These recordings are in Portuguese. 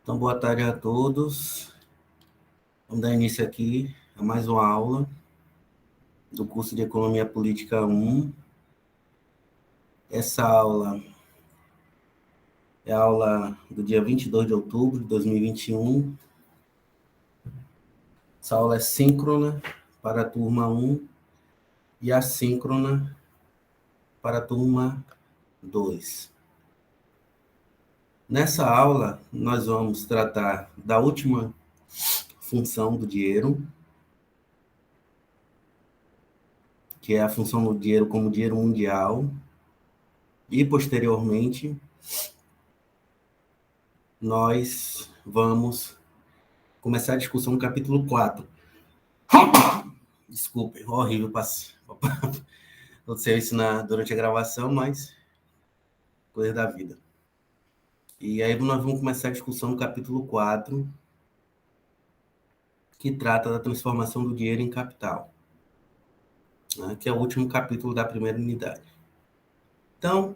Então, boa tarde a todos. Vamos dar início aqui a mais uma aula do curso de Economia Política 1. Essa aula é a aula do dia 22 de outubro de 2021. Essa aula é síncrona para a turma 1 e assíncrona para a turma 2. Nessa aula, nós vamos tratar da última função do dinheiro, que é a função do dinheiro como dinheiro mundial, e, posteriormente, nós vamos começar a discussão no capítulo 4. Desculpem, horrível, aconteceu isso durante a gravação, mas coisa da vida. E aí nós vamos começar a discussão no capítulo 4, que trata da transformação do dinheiro em capital, né, que é o último capítulo da primeira unidade. Então,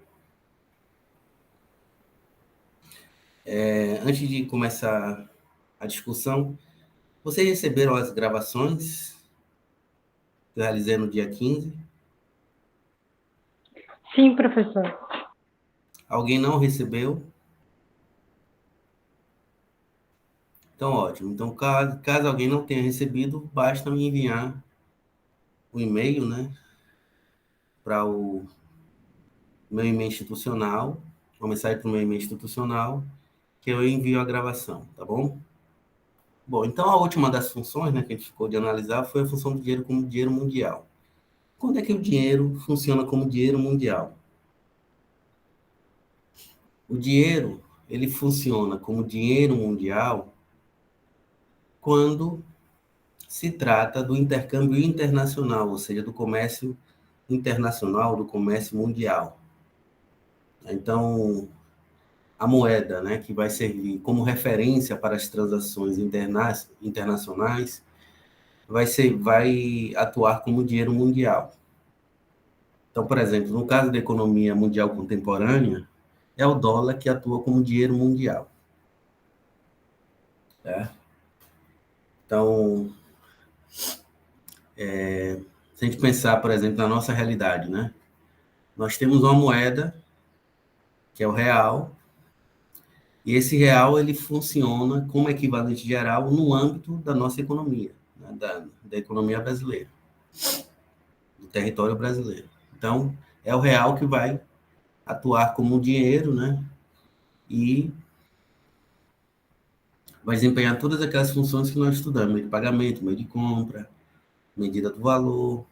antes de começar a discussão, vocês receberam as gravações que eu realizei no dia 15? Sim, professor. Alguém não recebeu? Então, ótimo. Então, caso alguém não tenha recebido, basta me enviar o e-mail, né, para o meu e-mail institucional, uma mensagem para o meu e-mail institucional, que eu envio a gravação, tá bom? Bom, então a última das funções, né, que a gente ficou de analisar foi a função do dinheiro como dinheiro mundial. Quando é que o dinheiro funciona como dinheiro mundial? O dinheiro, ele funciona como dinheiro mundial quando se trata do intercâmbio internacional, ou seja, do comércio internacional, do comércio mundial. Então, a moeda, né, que vai servir como referência para as transações internacionais, vai atuar como dinheiro mundial. Então, por exemplo, no caso da economia mundial contemporânea, é o dólar que atua como dinheiro mundial. Tá? Então, se a gente pensar, por exemplo, na nossa realidade, né? Nós temos uma moeda, que é o real, e esse real ele funciona como equivalente geral no âmbito da nossa economia, né? da economia brasileira, do território brasileiro. Então, é o real que vai atuar como dinheiro, né? E vai desempenhar todas aquelas funções que nós estudamos: meio de pagamento, meio de compra, medida do valor,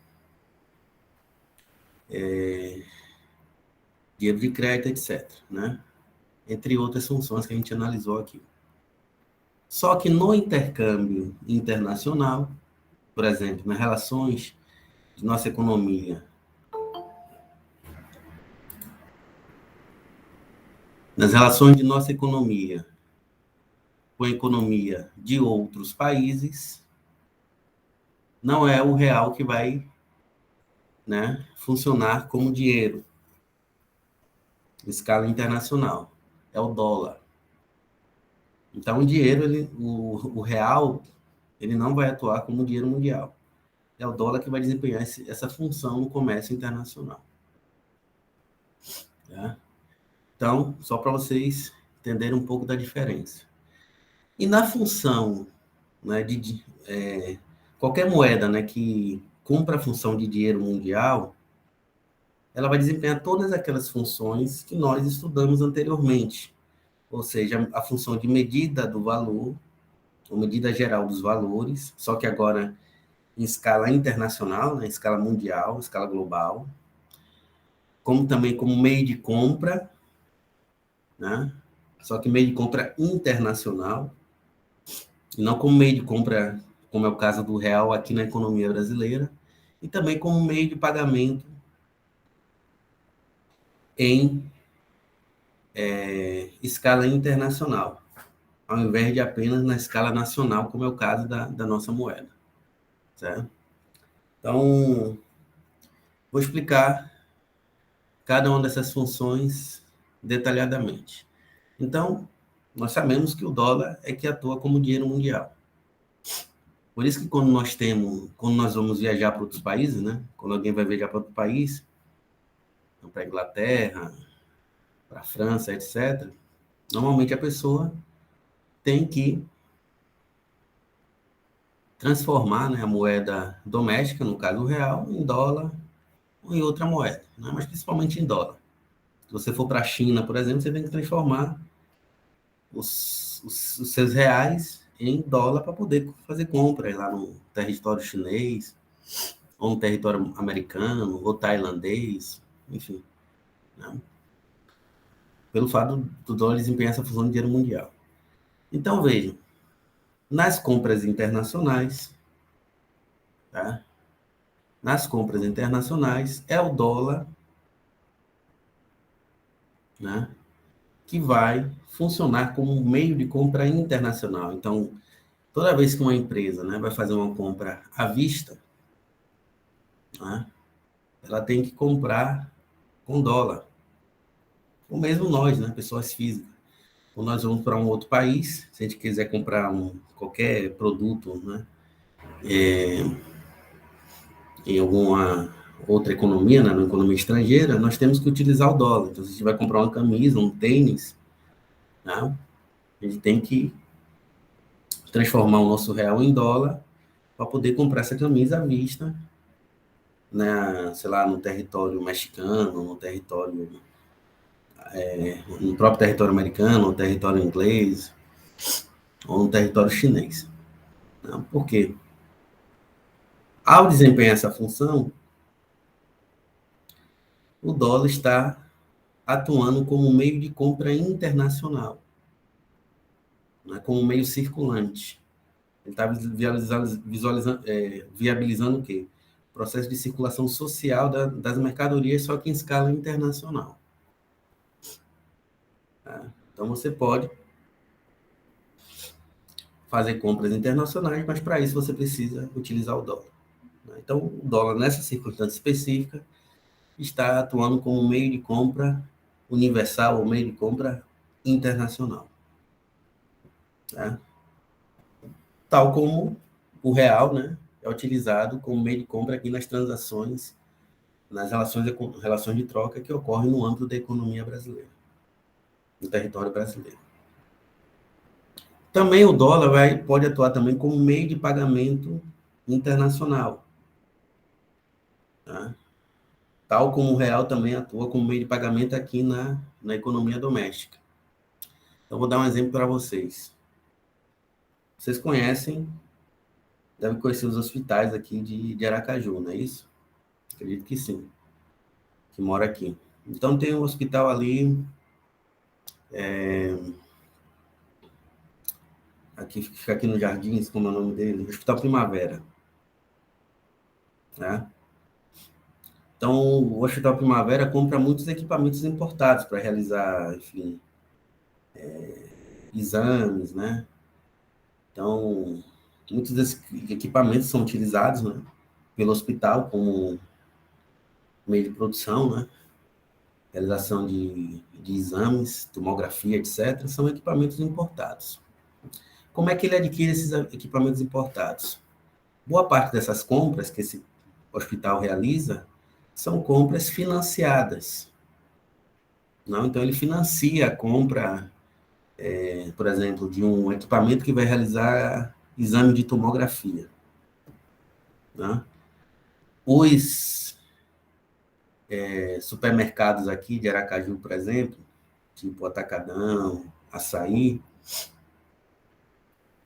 dinheiro de crédito, etc., né? Entre outras funções que a gente analisou aqui. Só que no intercâmbio internacional, por exemplo, nas relações de nossa economia, nas relações de nossa economia com a economia de outros países, não é o real que vai, né, funcionar como dinheiro em escala internacional, é o dólar. Então, o dinheiro, o real, ele não vai atuar como dinheiro mundial. É o dólar que vai desempenhar essa função no comércio internacional. Tá? Então, só para vocês entenderem um pouco da diferença. E na função, né, qualquer moeda, né, que cumpra a função de dinheiro mundial, ela vai desempenhar todas aquelas funções que nós estudamos anteriormente. Ou seja, a função de medida do valor, ou medida geral dos valores, só que agora em escala internacional, né, em escala mundial, escala global, como também como meio de compra, né, só que meio de compra internacional, e não como meio de compra, como é o caso do real aqui na economia brasileira, e também como meio de pagamento em escala internacional, ao invés de apenas na escala nacional, como é o caso da nossa moeda. Certo? Então, vou explicar cada uma dessas funções detalhadamente. Então, nós sabemos que o dólar é que atua como dinheiro mundial. Por isso que quando nós vamos viajar para outros países, né? Quando alguém vai viajar para outro país, para a Inglaterra, para a França, etc., normalmente a pessoa tem que transformar, né, a moeda doméstica, no caso o real, em dólar ou em outra moeda, né? Mas principalmente em dólar. Se você for para a China, por exemplo, você tem que transformar os seus reais em dólar para poder fazer compras lá no território chinês, ou no território americano, ou tailandês, enfim, né? Pelo fato do dólar desempenhar essa função de dinheiro mundial. Então, vejam, nas compras internacionais, tá? Nas compras internacionais, é o dólar, né, que vai funcionar como um meio de compra internacional. Então, toda vez que uma empresa, né, vai fazer uma compra à vista, né, ela tem que comprar com dólar. Ou mesmo nós, né, pessoas físicas. Quando nós vamos para um outro país, se a gente quiser comprar qualquer produto, né, em alguma outra economia, né, numa economia estrangeira, nós temos que utilizar o dólar. Então, se a gente vai comprar uma camisa, um tênis, né, a gente tem que transformar o nosso real em dólar para poder comprar essa camisa à vista, né, sei lá, no território mexicano, no próprio território americano, no território inglês ou no território chinês. Né? Por quê? Ao desempenhar essa função, o dólar está atuando como meio de compra internacional, né, como meio circulante. Ele está viabilizando o quê? O processo de circulação social das mercadorias, só que em escala internacional. Tá? Então, você pode fazer compras internacionais, mas para isso você precisa utilizar o dólar. Então, o dólar, nessa circunstância específica, está atuando como meio de compra universal ou meio de compra internacional. Tá? Tal como o real, né, é utilizado como meio de compra aqui nas transações, nas relações de troca que ocorrem no âmbito da economia brasileira, no território brasileiro. Também o dólar pode atuar também como meio de pagamento internacional, tá? Tal como o real também atua como meio de pagamento aqui na economia doméstica. Então, vou dar um exemplo para vocês. Vocês conhecem, devem conhecer os hospitais aqui de Aracaju, não é isso? Acredito que sim, que mora aqui. Então, tem um hospital ali, aqui, fica aqui no Jardins, como é o nome dele? Hospital Primavera, né? Então, o Hospital Primavera compra muitos equipamentos importados para realizar, enfim, exames, né? Então, muitos desses equipamentos são utilizados, né, pelo hospital como meio de produção, né? Realização de exames, tomografia, etc., são equipamentos importados. Como é que ele adquire esses equipamentos importados? Boa parte dessas compras que esse hospital realiza são compras financiadas. Não? Então, ele financia a compra, por exemplo, de um equipamento que vai realizar exame de tomografia. Né? Os supermercados aqui de Aracaju, por exemplo, tipo Atacadão, Açaí,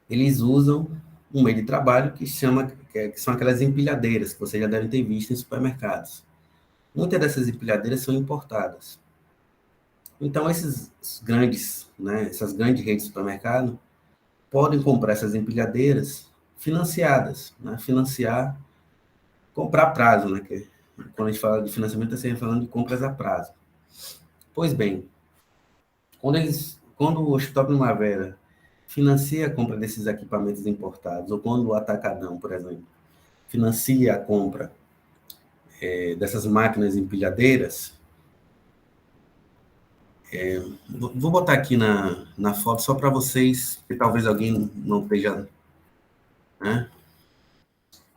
eles usam um meio de trabalho que são aquelas empilhadeiras que vocês já devem ter visto em supermercados. Muitas dessas empilhadeiras são importadas. Então, essas grandes redes de supermercado podem comprar essas empilhadeiras financiadas, né? Comprar a prazo, né? Quando a gente fala de financiamento, a gente está falando de compras a prazo. Pois bem, quando o Hospital Primavera financia a compra desses equipamentos importados, ou quando o Atacadão, por exemplo, financia a compra dessas máquinas empilhadeiras, Vou botar aqui na foto só para vocês, que talvez alguém não esteja, né,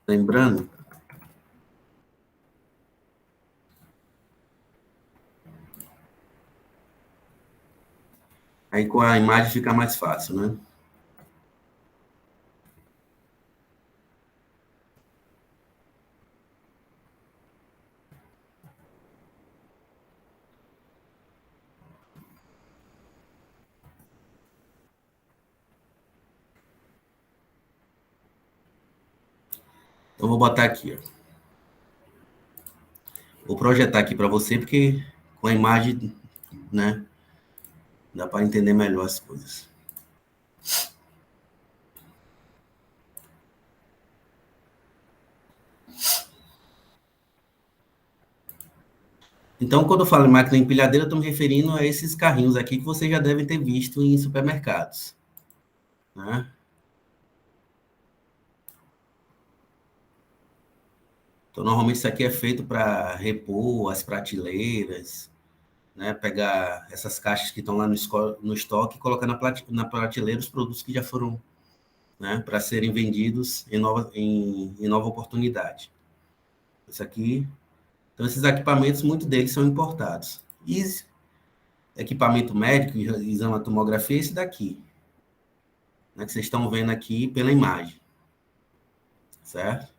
lembrando. Aí com a imagem fica mais fácil, né? Então vou botar aqui, ó. Vou projetar aqui para você, porque com a imagem, né, dá para entender melhor as coisas. Então, quando eu falo em máquina empilhadeira, eu estou me referindo a esses carrinhos aqui que vocês já devem ter visto em supermercados, né? Então, normalmente isso aqui é feito para repor as prateleiras, né? Pegar essas caixas que estão lá no estoque e colocar na prateleira os produtos que já foram, né, para serem vendidos em nova oportunidade. Isso aqui. Então, esses equipamentos, muitos deles são importados. E equipamento médico, exame de tomografia, é esse daqui, né, que vocês estão vendo aqui pela imagem, certo?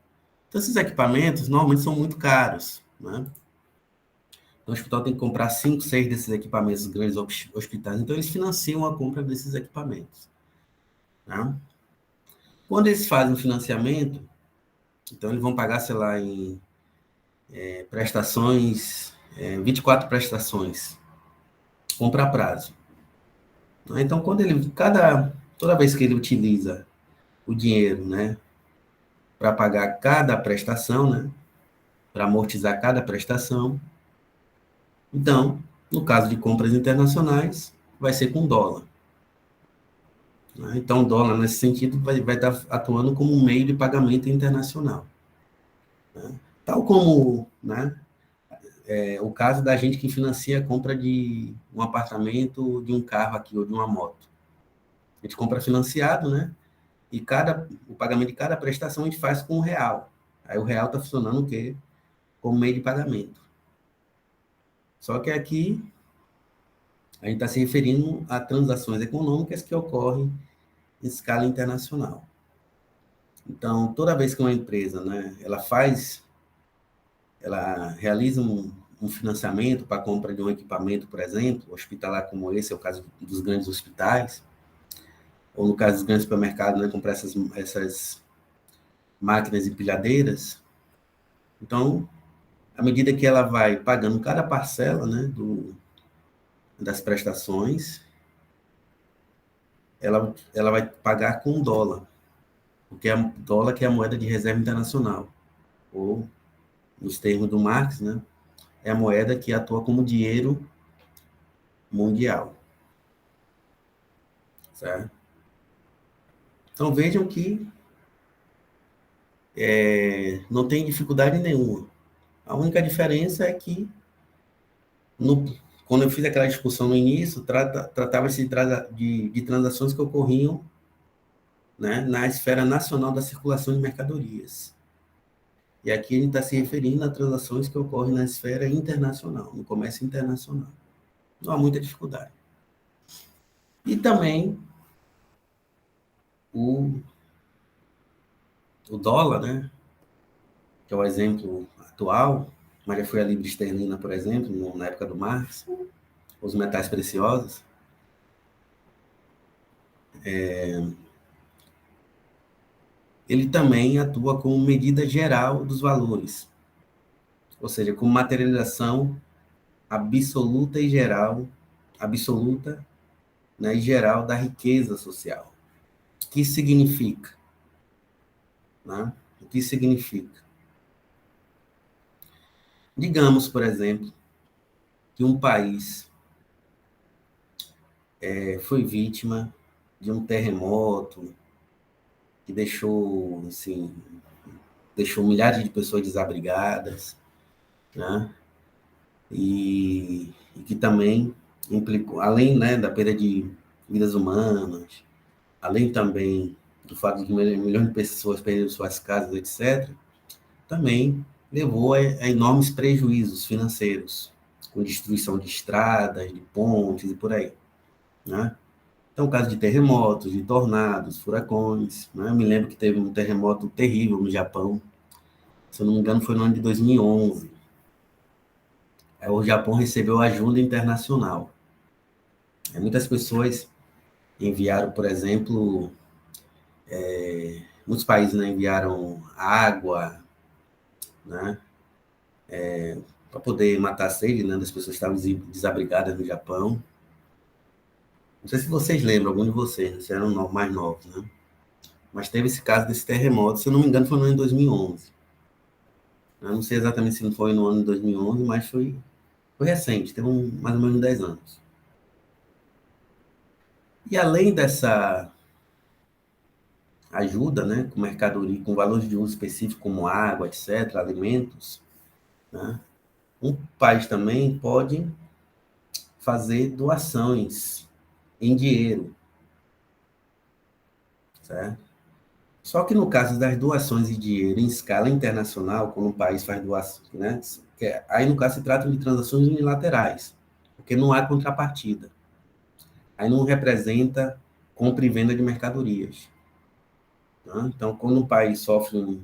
Então, esses equipamentos normalmente são muito caros, né? Então, o hospital tem que comprar 5, 6 desses equipamentos, grandes hospitais. Então, eles financiam a compra desses equipamentos, né? Quando eles fazem o financiamento, então eles vão pagar, sei lá, em prestações, 24 prestações, compra a prazo, né? Então, toda vez que ele utiliza o dinheiro, né, para pagar cada prestação, né, para amortizar cada prestação, então, no caso de compras internacionais, vai ser com dólar, né? Então, o dólar, nesse sentido, vai estar atuando como um meio de pagamento internacional, né? Tal como, né, o caso da gente que financia a compra de um apartamento, de um carro aqui, ou de uma moto. A gente compra financiado, né? E o pagamento de cada prestação a gente faz com o real. Aí o real está funcionando o quê? Como meio de pagamento. Só que aqui a gente está se referindo a transações econômicas que ocorrem em escala internacional. Então, toda vez que uma empresa, né, ela realiza um financiamento para a compra de um equipamento, por exemplo, hospitalar como esse é o caso dos grandes hospitais, ou no caso dos grandes supermercados, né, comprar essas máquinas empilhadeiras. Então, à medida que ela vai pagando cada parcela, né, das prestações, ela vai pagar com dólar, porque é dólar que é a moeda de reserva internacional, ou, nos termos do Marx, né, é a moeda que atua como dinheiro mundial, certo? Então vejam que não tem dificuldade nenhuma. A única diferença é que, quando eu fiz aquela discussão no início, tratava-se de transações que ocorriam, né, na esfera nacional da circulação de mercadorias. E aqui a gente está se referindo a transações que ocorrem na esfera internacional, no comércio internacional. Não há muita dificuldade. E também o, o dólar, né, que é o exemplo atual, mas já foi a libra esterlina, por exemplo, na época do Marx, os metais preciosos, ele também atua como medida geral dos valores, ou seja, como materialização absoluta e geral, absoluta, né, e geral da riqueza social. O que significa? Né? O que significa? Digamos, por exemplo, que um país foi vítima de um terremoto que deixou, assim, deixou milhares de pessoas desabrigadas, né? E que também implicou, além, né, da perda de vidas humanas, além também do fato de milhões de pessoas perderam suas casas, etc., também levou a enormes prejuízos financeiros, com destruição de estradas, de pontes e por aí, né? Então, caso de terremotos, de tornados, furacões, né? Eu me lembro que teve um terremoto terrível no Japão, se eu não me engano foi no ano de 2011. Aí o Japão recebeu ajuda internacional. Aí muitas pessoas enviaram, por exemplo, muitos países, né, enviaram água, né, para poder matar a sede, né, das pessoas que estavam desabrigadas no Japão. Não sei se vocês lembram, algum de vocês, né, se eram mais novos, né? Mas teve esse caso desse terremoto, se eu não me engano, foi no ano de 2011. Eu não sei exatamente se não foi no ano de 2011, mas foi recente, tem mais ou menos 10 anos. E além dessa ajuda, né, com mercadoria, com valores de uso específico, como água, etc., alimentos, né, um país também pode fazer doações em dinheiro, certo? Só que no caso das doações em dinheiro em escala internacional, quando um país faz doações, né, aí no caso se trata de transações unilaterais, porque não há contrapartida. Aí não representa compra e venda de mercadorias. Né? Então, quando um país sofre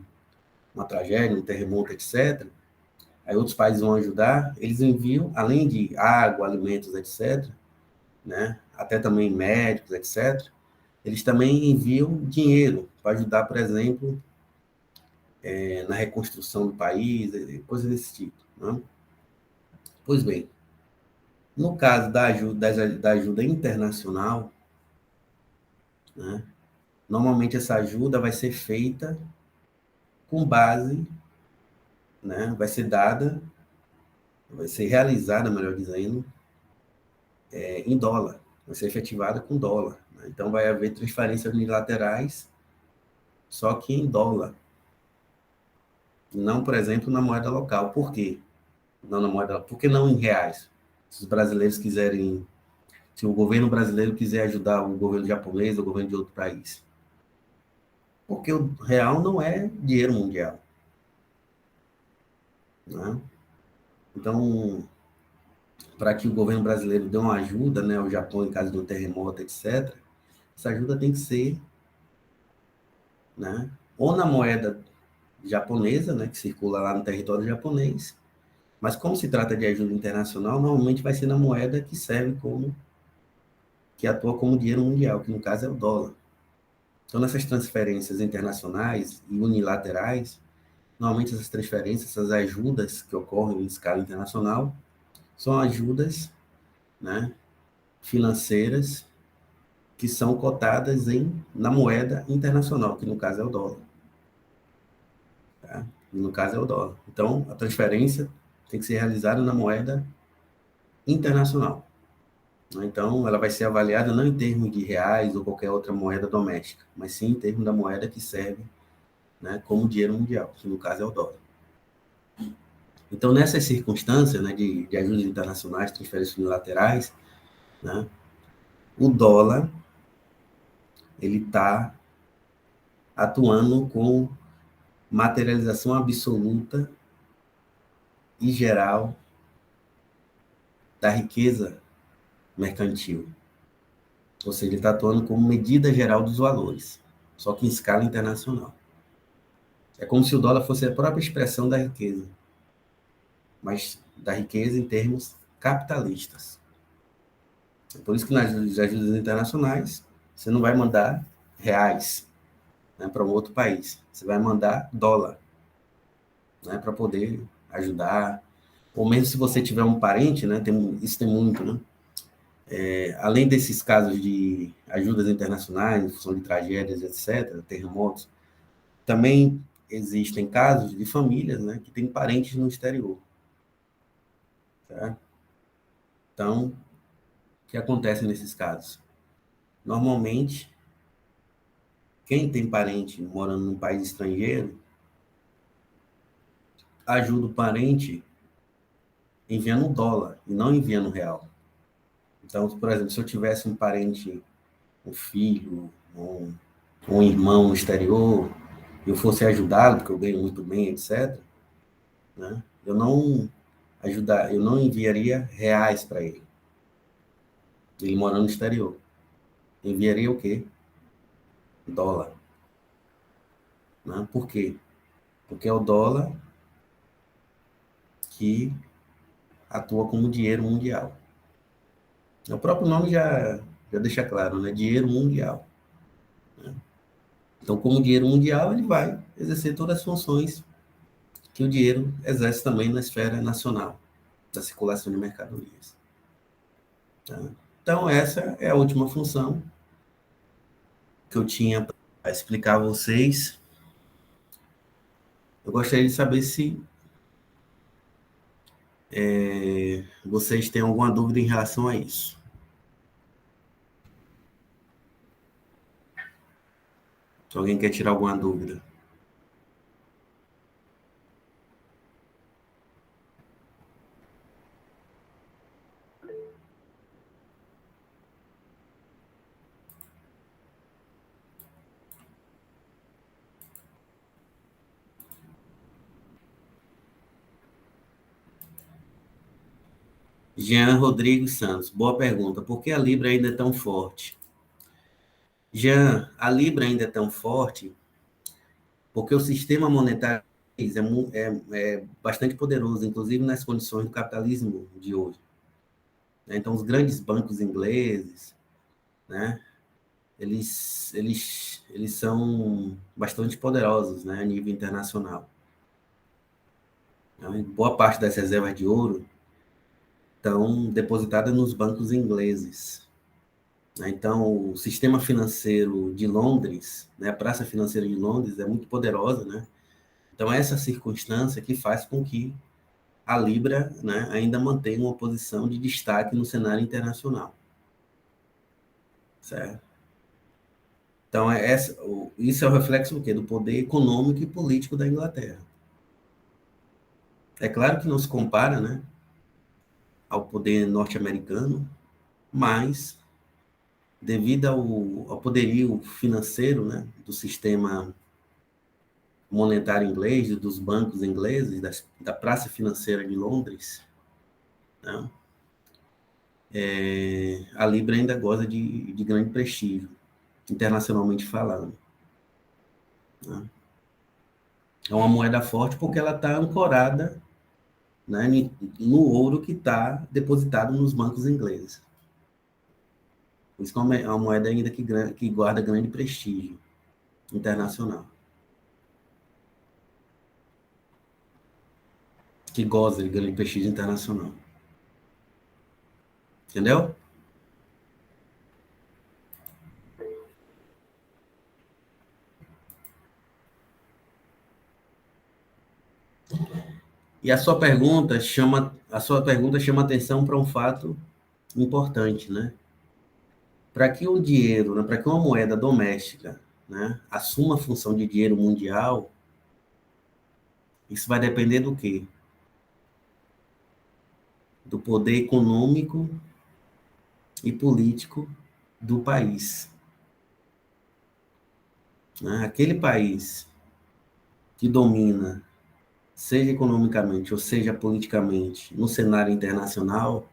uma tragédia, um terremoto, etc., aí outros países vão ajudar, eles enviam, além de água, alimentos, etc., né, até também médicos, etc., eles também enviam dinheiro para ajudar, por exemplo, na reconstrução do país, coisas desse tipo. Né? Pois bem, no caso da ajuda internacional, né, normalmente essa ajuda vai ser feita com base, né, vai ser realizada, melhor dizendo, em dólar, vai ser efetivada com dólar. Né? Então, vai haver transferências unilaterais, só que em dólar, não, por exemplo, na moeda local. Por quê? Não na moeda, por que não em reais? Se os brasileiros quiserem, se o governo brasileiro quiser ajudar o governo japonês ou o governo de outro país. Porque o real não é dinheiro mundial. Né? Então, para que o governo brasileiro dê uma ajuda, né, ao Japão em caso de um terremoto, etc., essa ajuda tem que ser, né, ou na moeda japonesa, né, que circula lá no território japonês, mas como se trata de ajuda internacional, normalmente vai ser na moeda que serve como, que atua como dinheiro mundial, que no caso é o dólar. Então, nessas transferências internacionais e unilaterais, normalmente essas transferências, essas ajudas que ocorrem em escala internacional, são ajudas, né, financeiras que são cotadas na moeda internacional, que no caso é o dólar. Tá? E no caso é o dólar. Então, a transferência tem que ser realizada na moeda internacional. Né? Então, ela vai ser avaliada não em termos de reais ou qualquer outra moeda doméstica, mas sim em termos da moeda que serve, né, como dinheiro mundial, que no caso é o dólar. Então, nessas circunstâncias, né, de ajudas internacionais, transferências unilaterais, né, o dólar ele está atuando com materialização absoluta e geral da riqueza mercantil. Ou seja, ele está atuando como medida geral dos valores, só que em escala internacional. É como se o dólar fosse a própria expressão da riqueza, mas da riqueza em termos capitalistas. É por isso que nas ajudas internacionais, você não vai mandar reais, né, para um outro país. Você vai mandar dólar, né, para poder ajudar. Ou mesmo se você tiver um parente, né, isso tem muito, né? Além desses casos de ajudas internacionais, em função de tragédias, etc., terremotos, também existem casos de famílias, né, que têm parentes no exterior. Certo? Então, o que acontece nesses casos? Normalmente, quem tem parente morando num país estrangeiro, ajuda o parente enviando dólar e não enviando real. Então, por exemplo, se eu tivesse um parente, um filho, um irmão no exterior, eu fosse ajudá-lo, porque eu ganho muito bem, etc., né? Eu não enviaria reais para ele morando no exterior. Eu enviaria o quê? Dólar. Né? Por quê? Porque é o dólar que atua como dinheiro mundial. O próprio nome já deixa claro, né? Dinheiro mundial. Né? Então, como dinheiro mundial, ele vai exercer todas as funções que o dinheiro exerce também na esfera nacional, da circulação de mercadorias. Tá? Então, essa é a última função que eu tinha para explicar a vocês. Eu gostaria de saber se vocês têm alguma dúvida em relação a isso. Se alguém quer tirar alguma dúvida. Jean Rodrigues Santos, boa pergunta. Por que a Libra ainda é tão forte? Jean, a Libra ainda é tão forte porque o sistema monetário é bastante poderoso, inclusive nas condições do capitalismo de hoje. Então, os grandes bancos ingleses, né, eles são bastante poderosos, né, a nível internacional. Então, boa parte das reservas de ouro estão depositadas nos bancos ingleses. Então, o sistema financeiro de Londres, né, a Praça Financeira de Londres é muito poderosa, né? Então, essa circunstância que faz com que a Libra, né, ainda mantenha uma posição de destaque no cenário internacional. Certo? Então, isso é o reflexo do quê? Do poder econômico e político da Inglaterra. É claro que não se compara, né, ao poder norte-americano, mas devido ao poderio financeiro, né, do sistema monetário inglês, dos bancos ingleses, da praça financeira de Londres, né, a Libra ainda goza de grande prestígio, internacionalmente falando. Né. É uma moeda forte porque ela está ancorada, né, no ouro que está depositado nos bancos ingleses. Por isso que é uma moeda ainda que guarda grande prestígio internacional. Que goza de grande prestígio internacional. Entendeu? E a sua pergunta chama atenção para um fato importante, né? Para que o dinheiro, né, para que uma moeda doméstica, né, assuma a função de dinheiro mundial, isso vai depender do quê? Do poder econômico e político do país. Né? Aquele país que domina, seja economicamente ou seja politicamente, no cenário internacional,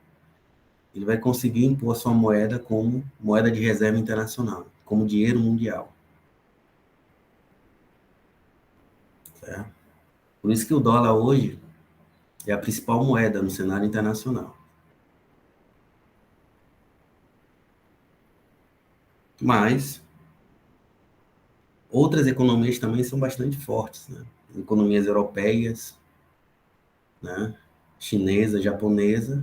ele vai conseguir impor a sua moeda como moeda de reserva internacional, como dinheiro mundial. Certo? Por isso que o dólar hoje é a principal moeda no cenário internacional. Mas outras economias também são bastante fortes, né? Economias europeias, né? Chinesa, japonesa,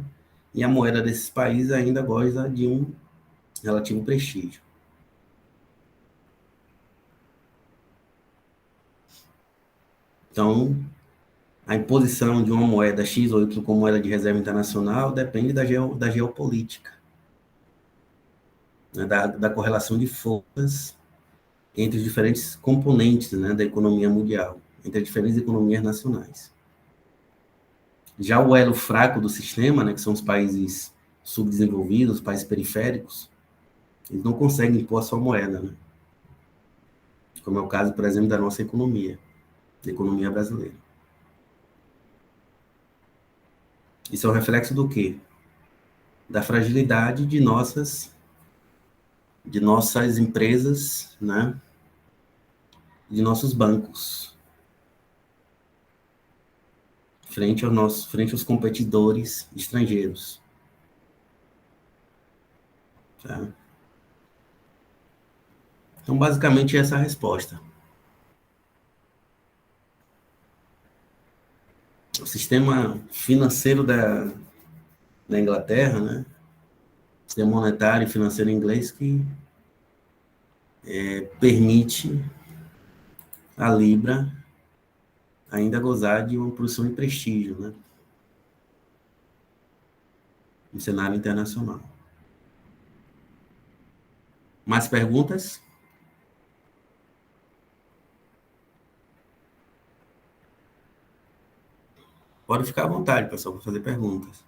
e a moeda desses países ainda goza de um relativo prestígio. Então, a imposição de uma moeda X ou Y como moeda de reserva internacional depende da geopolítica, né? Da correlação de forças entre os diferentes componentes, né, da economia mundial, entre as diferentes economias nacionais. Já o elo fraco do sistema, né, que são os países subdesenvolvidos, países periféricos, eles não conseguem impor a sua moeda, né? Como é o caso, por exemplo, da nossa economia, da economia brasileira. Isso é um reflexo do quê? Da fragilidade de nossas empresas, né? De nossos bancos, frente aos competidores estrangeiros. Tá? Então, basicamente, essa é a resposta. O sistema financeiro da Inglaterra, né? O sistema monetário e financeiro inglês que permite a Libra ainda gozar de uma posição de prestígio, né? No cenário internacional. Mais perguntas? Pode ficar à vontade, pessoal, para fazer perguntas.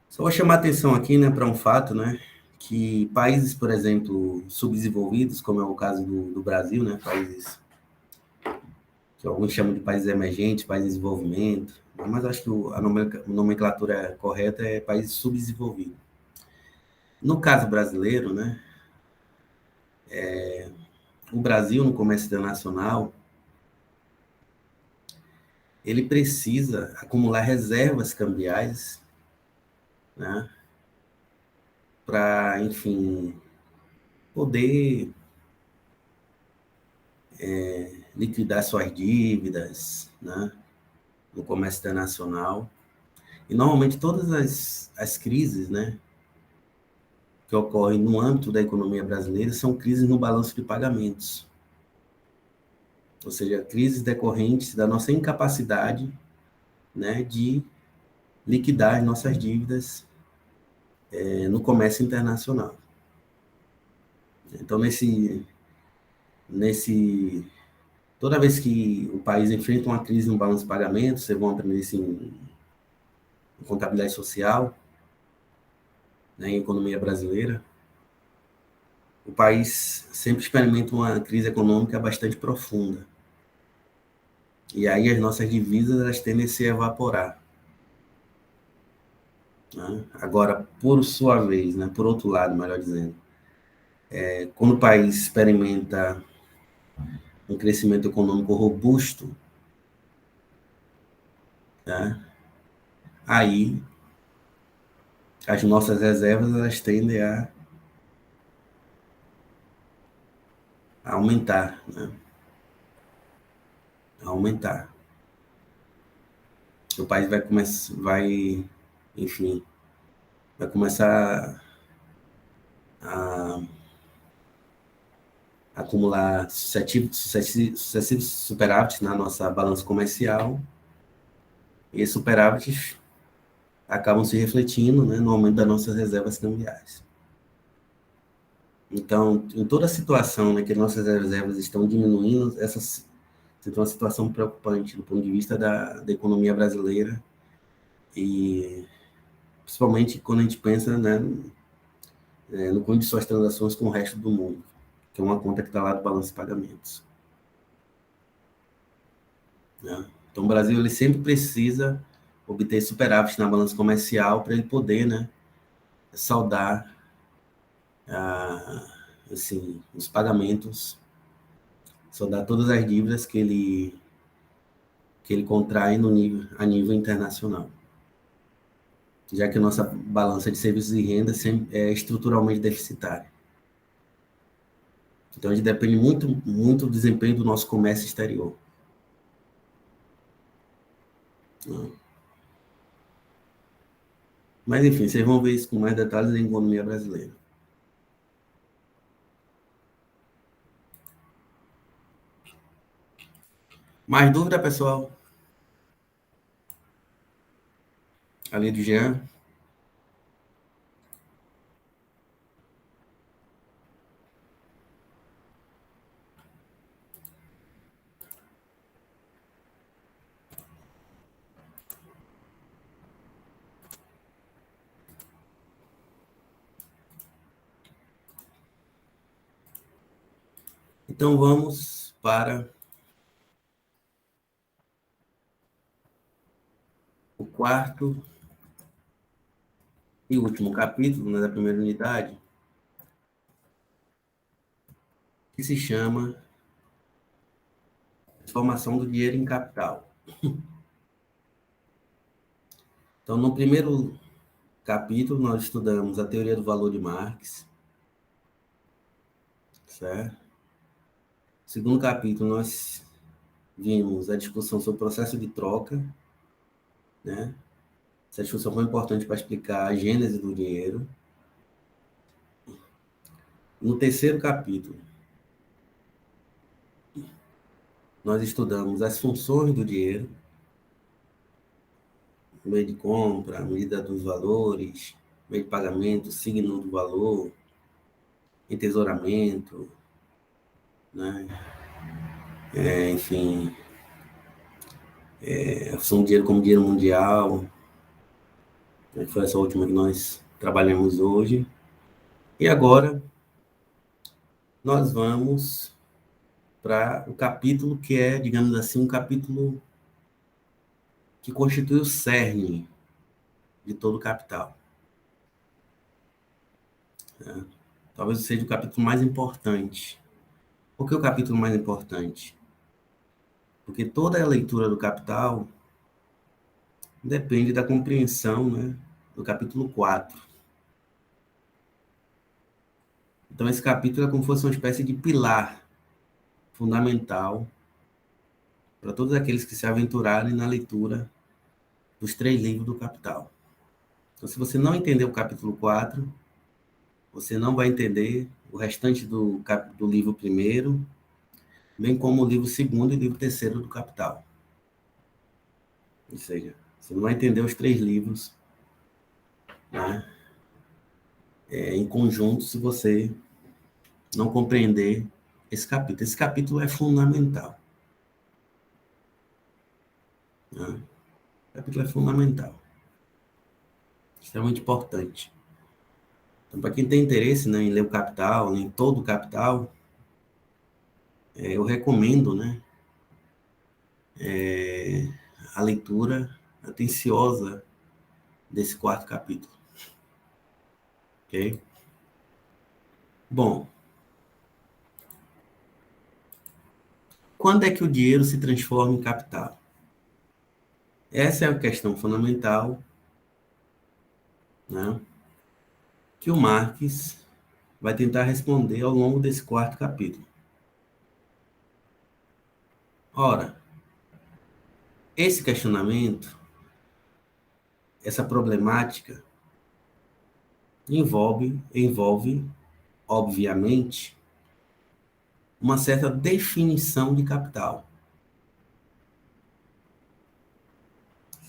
Só vou chamar atenção aqui, né, para um fato, né, que países, por exemplo, subdesenvolvidos, como é o caso do Brasil, né, países que alguns chamam de países emergentes, países em desenvolvimento, mas acho que a nomenclatura correta é país subdesenvolvido. No caso brasileiro, né, o Brasil no comércio internacional, ele precisa acumular reservas cambiais, né, para, enfim, poder liquidar suas dívidas, né, no comércio internacional. E normalmente todas as crises, né, que ocorrem no âmbito da economia brasileira são crises no balanço de pagamentos. Ou seja, crises decorrentes da nossa incapacidade, né, de liquidar as nossas dívidas no comércio internacional. Então, toda vez que o país enfrenta uma crise no balanço de pagamentos, vocês vão aprender isso em contabilidade social, né, em economia brasileira, o país sempre experimenta uma crise econômica bastante profunda. E aí as nossas divisas elas tendem a se evaporar. Né? Agora, por sua vez, né, por outro lado, melhor dizendo, quando o país experimenta um crescimento econômico robusto, né, aí as nossas reservas elas tendem a aumentar, né? A aumentar. O país vai começar, enfim, vai começar a acumular sucessivos superávites na nossa balança comercial, e esses superávites acabam se refletindo, né, no aumento das nossas reservas cambiais. Então, em toda situação, né, que nossas reservas estão diminuindo, essa se torna uma situação preocupante do ponto de vista da economia brasileira, e principalmente quando a gente pensa, né, no cunho de suas transações com o resto do mundo, que é uma conta que está lá do balanço de pagamentos. Né? Então, o Brasil ele sempre precisa obter superávit na balança comercial para ele poder, né, saldar assim, os pagamentos, saldar todas as dívidas que ele contrai a nível internacional. Já que a nossa balança de serviços e renda sempre é estruturalmente deficitária. Então, a gente depende muito do desempenho do nosso comércio exterior. Mas, enfim, vocês vão ver isso com mais detalhes em economia brasileira. Mais dúvida, pessoal? Ali do Jean? Então, vamos para o quarto e último capítulo, né, da primeira unidade, que se chama Transformação do Dinheiro em Capital. Então, no primeiro capítulo, nós estudamos a teoria do valor de Marx, certo? No segundo capítulo, nós vimos a discussão sobre o processo de troca, né? Essa discussão foi importante para explicar a gênese do dinheiro. No terceiro capítulo, nós estudamos as funções do dinheiro, meio de compra, medida dos valores, meio de pagamento, signo do valor, entesouramento, né? Enfim, a função do dinheiro como dinheiro mundial, né? Foi essa última que nós trabalhamos hoje. E agora nós vamos para o capítulo que é, digamos assim, um capítulo que constitui o cerne de todo o capital, né? Talvez seja o capítulo mais importante. Por que o capítulo mais importante? Porque toda a leitura do Capital depende da compreensão, né, do capítulo 4. Então, esse capítulo é como se fosse uma espécie de pilar fundamental para todos aqueles que se aventurarem na leitura dos 3 livros do Capital. Então, se você não entender o capítulo 4, você não vai entender o restante do livro primeiro, bem como o livro segundo e o livro terceiro do Capital. Ou seja, você não vai entender os 3 livros, né, em conjunto, se você não compreender esse capítulo. Esse capítulo é fundamental, né? O capítulo é fundamental, extremamente importante. Então, para quem tem interesse, né, em ler o Capital, em todo o Capital, eu recomendo, né, a leitura atenciosa desse quarto capítulo. Ok? Bom, quando é que o dinheiro se transforma em capital? Essa é a questão fundamental, né, que o Marx vai tentar responder ao longo desse quarto capítulo. Ora, esse questionamento, essa problemática, envolve, obviamente, uma certa definição de capital,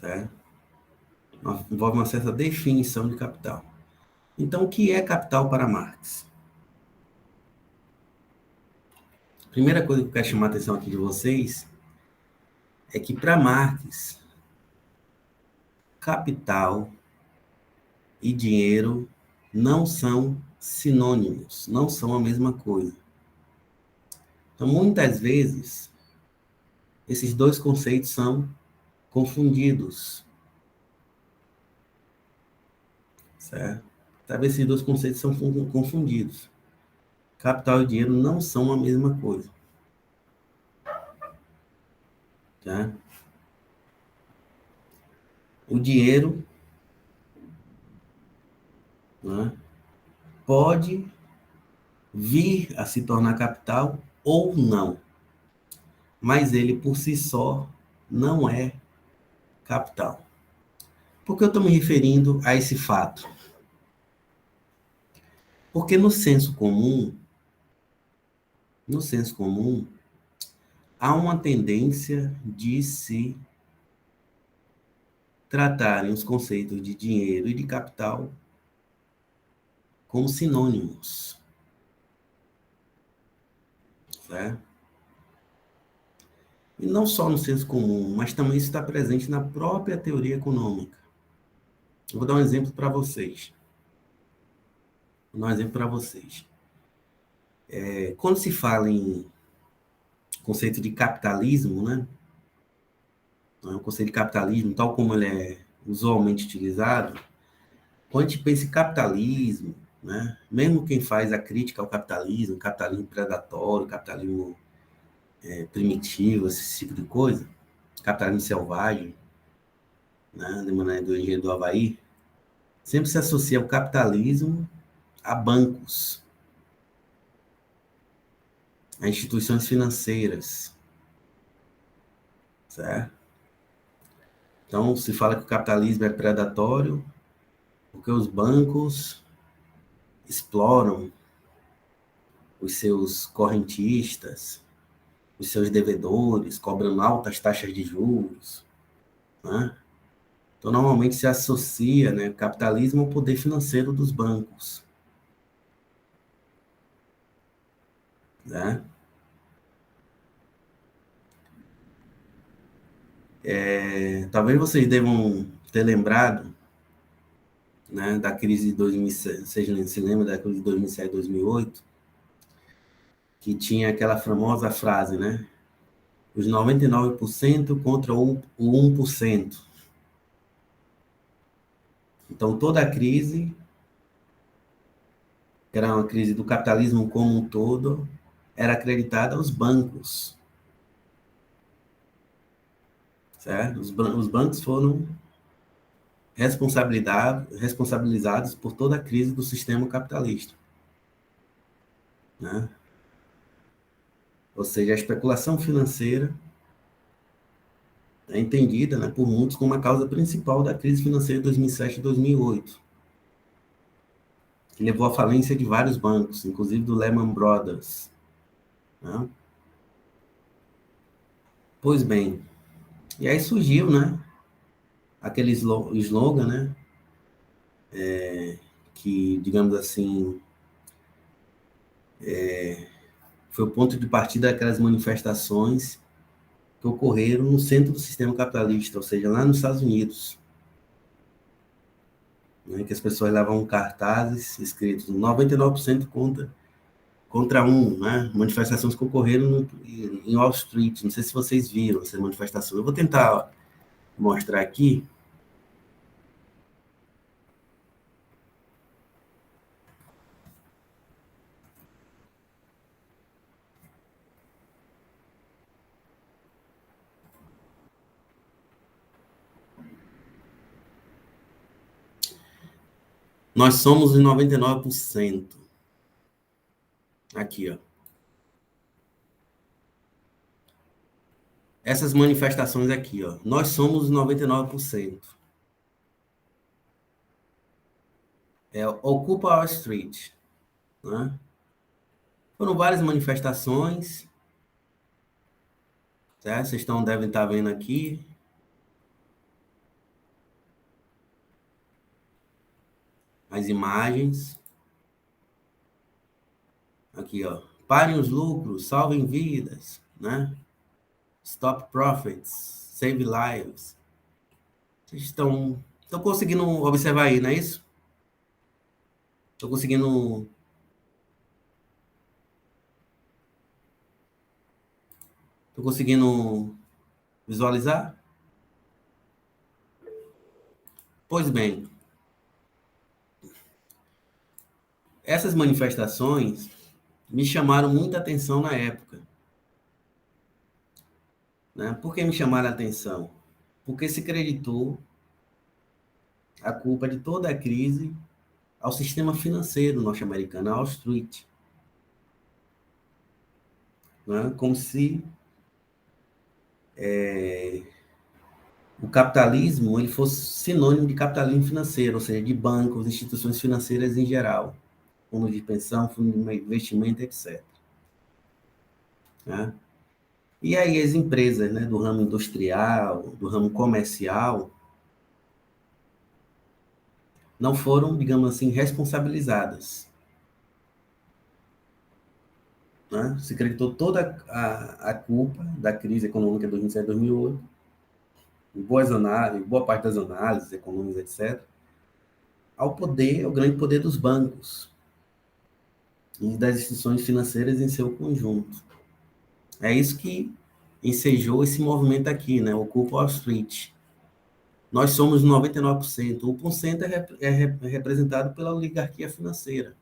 certo? Envolve uma certa definição de capital. Então, o que é capital para Marx? A primeira coisa que eu quero chamar a atenção aqui de vocês é que, para Marx, capital e dinheiro não são sinônimos, não são a mesma coisa. Então, muitas vezes, esses dois conceitos são confundidos, certo? Talvez esses dois conceitos são confundidos. Capital e dinheiro não são a mesma coisa, tá? O dinheiro, né, pode vir a se tornar capital ou não, mas ele por si só não é capital. Por que eu estou me referindo a esse fato? Porque no senso comum, há uma tendência de se tratarem os conceitos de dinheiro e de capital como sinônimos, certo? E não só no senso comum, mas também isso está presente na própria teoria econômica. Eu vou dar um exemplo para vocês. Quando se fala em conceito de capitalismo, né? O conceito de capitalismo, tal como ele é usualmente utilizado, quando a gente pensa em capitalismo, né? Mesmo quem faz a crítica ao capitalismo predatório, capitalismo primitivo, esse tipo de coisa, capitalismo selvagem, né? De maneira do engenheiro do Havaí, sempre se associa o capitalismo a bancos, a instituições financeiras, certo? Então, se fala que o capitalismo é predatório porque os bancos exploram os seus correntistas, os seus devedores, cobrando altas taxas de juros, né? Então, normalmente se associa, né, o capitalismo ao poder financeiro dos bancos, né? Talvez vocês devam ter lembrado, né, da crise de 2007, vocês se lembram da crise de 2007, 2008, que tinha aquela famosa frase, né? Os 99% contra o 1%. Então, toda a crise, que era uma crise do capitalismo como um todo, era acreditada aos bancos, certo? Os bancos foram responsabilizados por toda a crise do sistema capitalista, né? Ou seja, a especulação financeira é entendida, né, por muitos como a causa principal da crise financeira de 2007 e 2008, que levou à falência de vários bancos, inclusive do Lehman Brothers, né? Pois bem, e aí surgiu, né, aquele slogan, né, que, digamos assim, foi o ponto de partida daquelas manifestações que ocorreram no centro do sistema capitalista, ou seja, lá nos Estados Unidos, né, que as pessoas levavam cartazes escritos 99% contra um, né, manifestações que ocorreram em Wall Street. Não sei se vocês viram essa manifestação. Eu vou tentar mostrar aqui. Nós somos os 99%. Aqui, ó. Essas manifestações aqui, ó. Nós somos os 99%. Ocupa Wall Street, né? Foram várias manifestações, certo? Devem estar vendo aqui as imagens. Aqui, ó. Parem os lucros, salvem vidas, né? Stop profits, save lives. Vocês estão conseguindo observar aí, não é isso? Estão conseguindo visualizar? Pois bem, essas manifestações me chamaram muita atenção na época, né? Por que me chamaram a atenção? Porque se creditou a culpa de toda a crise ao sistema financeiro norte-americano, a Wall Street, né? Como se o capitalismo ele fosse sinônimo de capitalismo financeiro, ou seja, de bancos, instituições financeiras em geral, fundos de pensão, fundos de investimento, etc. Né? E aí as empresas, né, do ramo industrial, do ramo comercial, não foram, digamos assim, responsabilizadas. Né? Se creditou toda a culpa da crise econômica de 2007 2008, boas análises, boa parte das análises econômicas, etc., ao grande poder dos bancos e das instituições financeiras em seu conjunto. É isso que ensejou esse movimento aqui, né? Ocupa Wall Street. Nós somos 99%. O 1% é representado pela oligarquia financeira,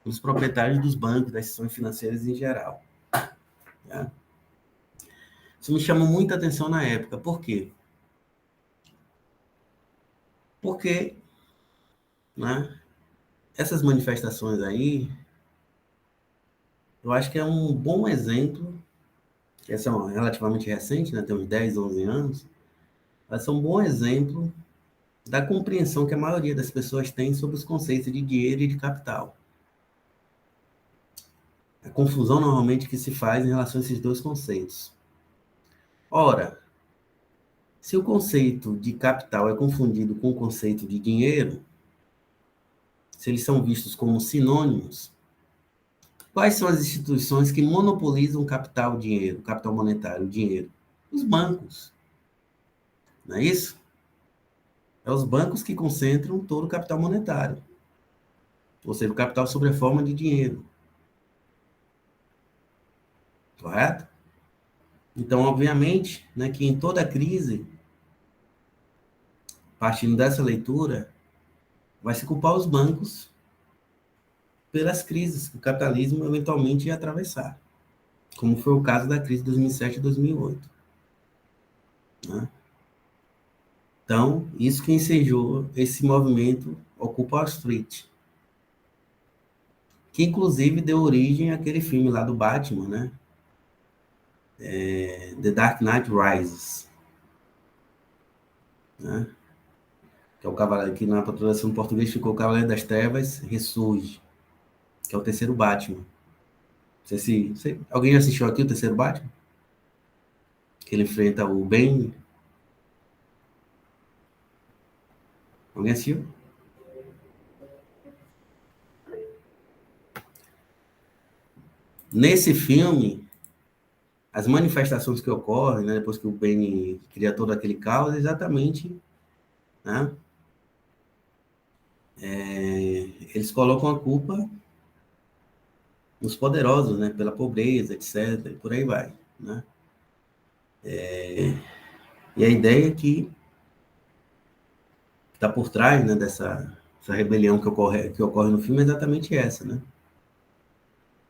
os proprietários dos bancos, das instituições financeiras em geral. Tá? Isso me chamou muita atenção na época. Por quê? Porque, né, essas manifestações aí, eu acho que é um bom exemplo, que são relativamente recentes, né, tem uns 10, 11 anos, mas são um bom exemplo da compreensão que a maioria das pessoas tem sobre os conceitos de dinheiro e de capital. A confusão normalmente que se faz em relação a esses dois conceitos. Ora, se o conceito de capital é confundido com o conceito de dinheiro, se eles são vistos como sinônimos, quais são as instituições que monopolizam o capital, o dinheiro, o capital monetário, o dinheiro? Os bancos, não é isso? É os bancos que concentram todo o capital monetário, ou seja, o capital sob a forma de dinheiro, correto? Então, obviamente, né, que em toda crise, partindo dessa leitura, vai se culpar os bancos pelas crises que o capitalismo eventualmente ia atravessar, como foi o caso da crise de 2007 e 2008. Né? Então, isso que ensejou esse movimento Occupy Wall Street, que inclusive deu origem àquele filme lá do Batman, né? The Dark Knight Rises, né? Que é o cavaleiro que na tradução em português ficou Cavaleiro das Trevas Ressurge, que é o terceiro Batman. Não sei se alguém já assistiu aqui o terceiro Batman? Que ele enfrenta o Bane. Alguém assistiu? Nesse filme, as manifestações que ocorrem, né, depois que o Bane cria todo aquele caos, é exatamente, né, eles colocam a culpa nos poderosos, né, pela pobreza, etc, e por aí vai, né. E a ideia que está por trás, né, dessa rebelião que ocorre no filme é exatamente essa, né,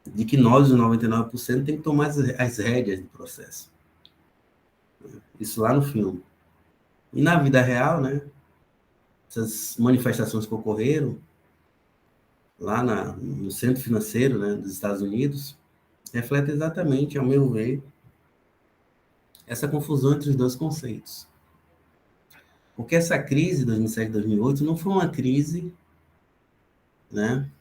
de que nós, os 99%, tem que tomar as rédeas do processo. Isso lá no filme. E na vida real, né, essas manifestações que ocorreram lá no centro financeiro, né, dos Estados Unidos, reflete exatamente, ao meu ver, essa confusão entre os dois conceitos. Porque essa crise de 2007 e 2008 não foi uma crise, né,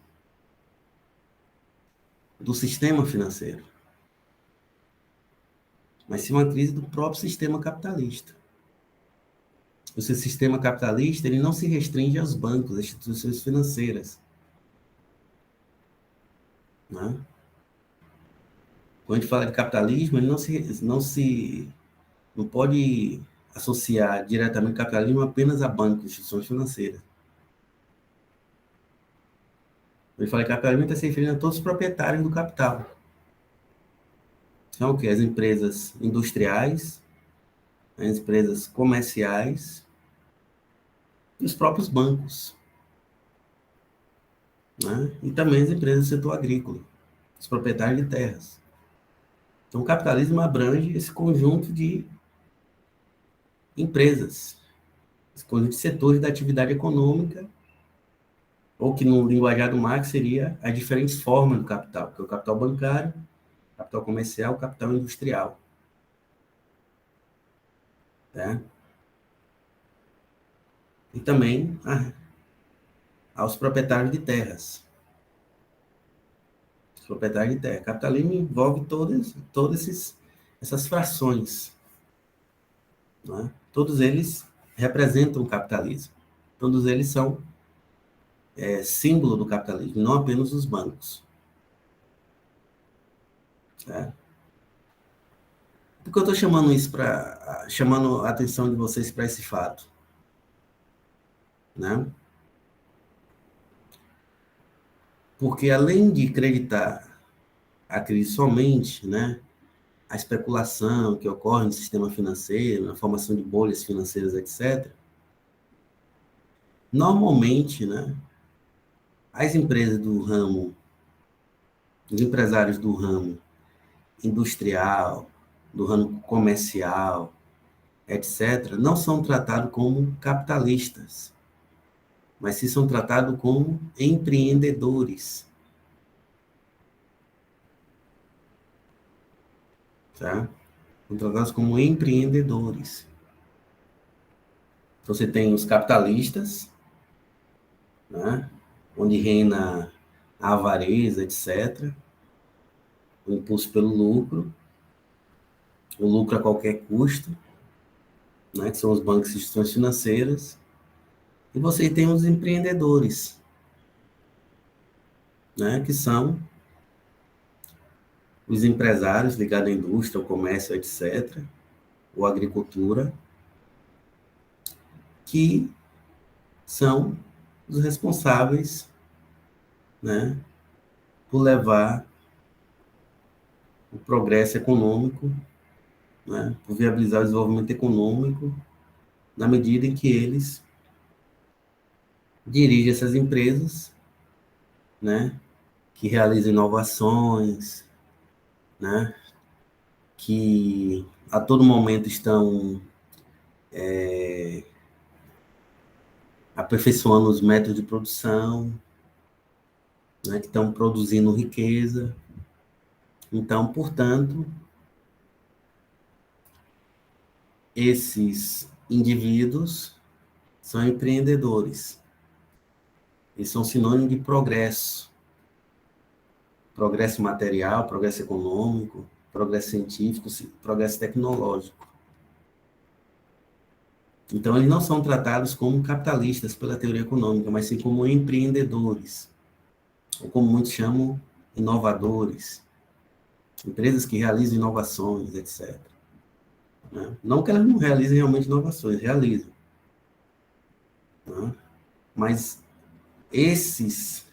do sistema financeiro, mas sim uma crise do próprio sistema capitalista. O seu sistema capitalista ele não se restringe aos bancos, às instituições financeiras. Né? Quando a gente fala de capitalismo, ele não pode associar diretamente o capitalismo apenas a bancos, instituições financeiras. Quando ele fala de capitalismo, está se referindo a todos os proprietários do capital. São o quê? As empresas industriais, as empresas comerciais e os próprios bancos. Né? E também as empresas do setor agrícola, os proprietários de terras. Então, o capitalismo abrange esse conjunto de empresas, esse conjunto de setores da atividade econômica, ou que no linguajar do Marx seria as diferentes formas do capital, que é o capital bancário, capital comercial, capital industrial. Tá? E também aos proprietários de terras. Os proprietários de terra. Capitalismo envolve todas essas frações. Né? Todos eles representam o capitalismo. Todos eles são símbolo do capitalismo, não apenas os bancos. Tá? Por que eu estou chamando a atenção de vocês para esse fato? Né? Porque além de acreditar a crise somente, né, a especulação que ocorre no sistema financeiro, na formação de bolhas financeiras, etc., normalmente, né, as empresas do ramo, os empresários do ramo industrial, do ramo comercial, etc., não são tratados como capitalistas, mas sim são tratados como empreendedores, tá? São tratados como empreendedores. Então, você tem os capitalistas, né? Onde reina a avareza, etc., o impulso pelo lucro, o lucro a qualquer custo, né? Que são os bancos e instituições financeiras, e você tem os empreendedores, né? Que são os empresários ligados à indústria, ao comércio, etc., ou agricultura, que são os responsáveis, né, por levar o progresso econômico, né, por viabilizar o desenvolvimento econômico, na medida em que eles dirigem essas empresas, né, que realizam inovações, né, que a todo momento estão aperfeiçoando os métodos de produção, né, que estão produzindo riqueza. Então, portanto, esses indivíduos são empreendedores. Eles são sinônimo de progresso. Progresso material, progresso econômico, progresso científico, progresso tecnológico. Então, eles não são tratados como capitalistas pela teoria econômica, mas sim como empreendedores, ou como muitos chamam, inovadores, empresas que realizam inovações, etc., né? Não que elas não realizem realmente inovações, realizam, né? Mas essas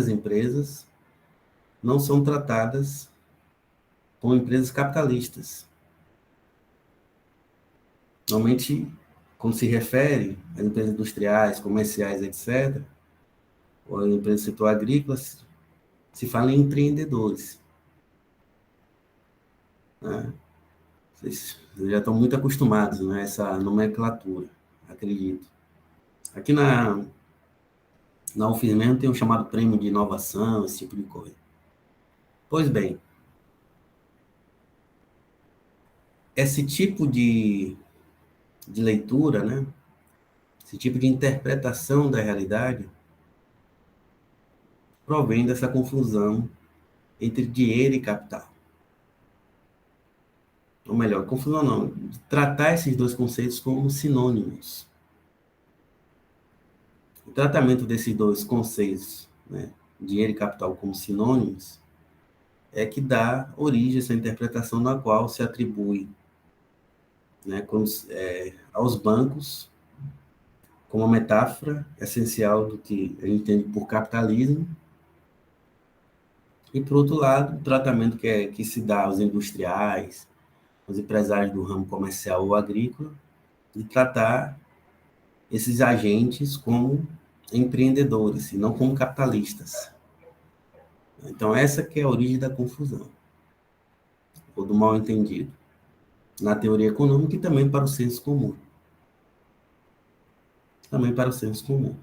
empresas não são tratadas como empresas capitalistas. Normalmente, quando se refere às empresas industriais, comerciais, etc., ou às empresas do setor agrícola, se fala em empreendedores, né? Vocês já estão muito acostumados, né, a essa nomenclatura, acredito. Aqui na UFIS mesmo tem um chamado prêmio de inovação, esse tipo de coisa. Pois bem, esse tipo de leitura, né, esse tipo de interpretação da realidade provém dessa confusão entre dinheiro e capital. Ou melhor, confusão não, de tratar esses dois conceitos como sinônimos. O tratamento desses dois conceitos, né, dinheiro e capital como sinônimos, é que dá origem a essa interpretação na qual se atribui, né, aos bancos como uma metáfora essencial do que a gente entende por capitalismo, e, por outro lado, o tratamento que se dá aos industriais, aos empresários do ramo comercial ou agrícola, de tratar esses agentes como empreendedores e não como capitalistas. Então, essa que é a origem da confusão, ou do mal-entendido, na teoria econômica e também para o senso comum. Também para o senso comum.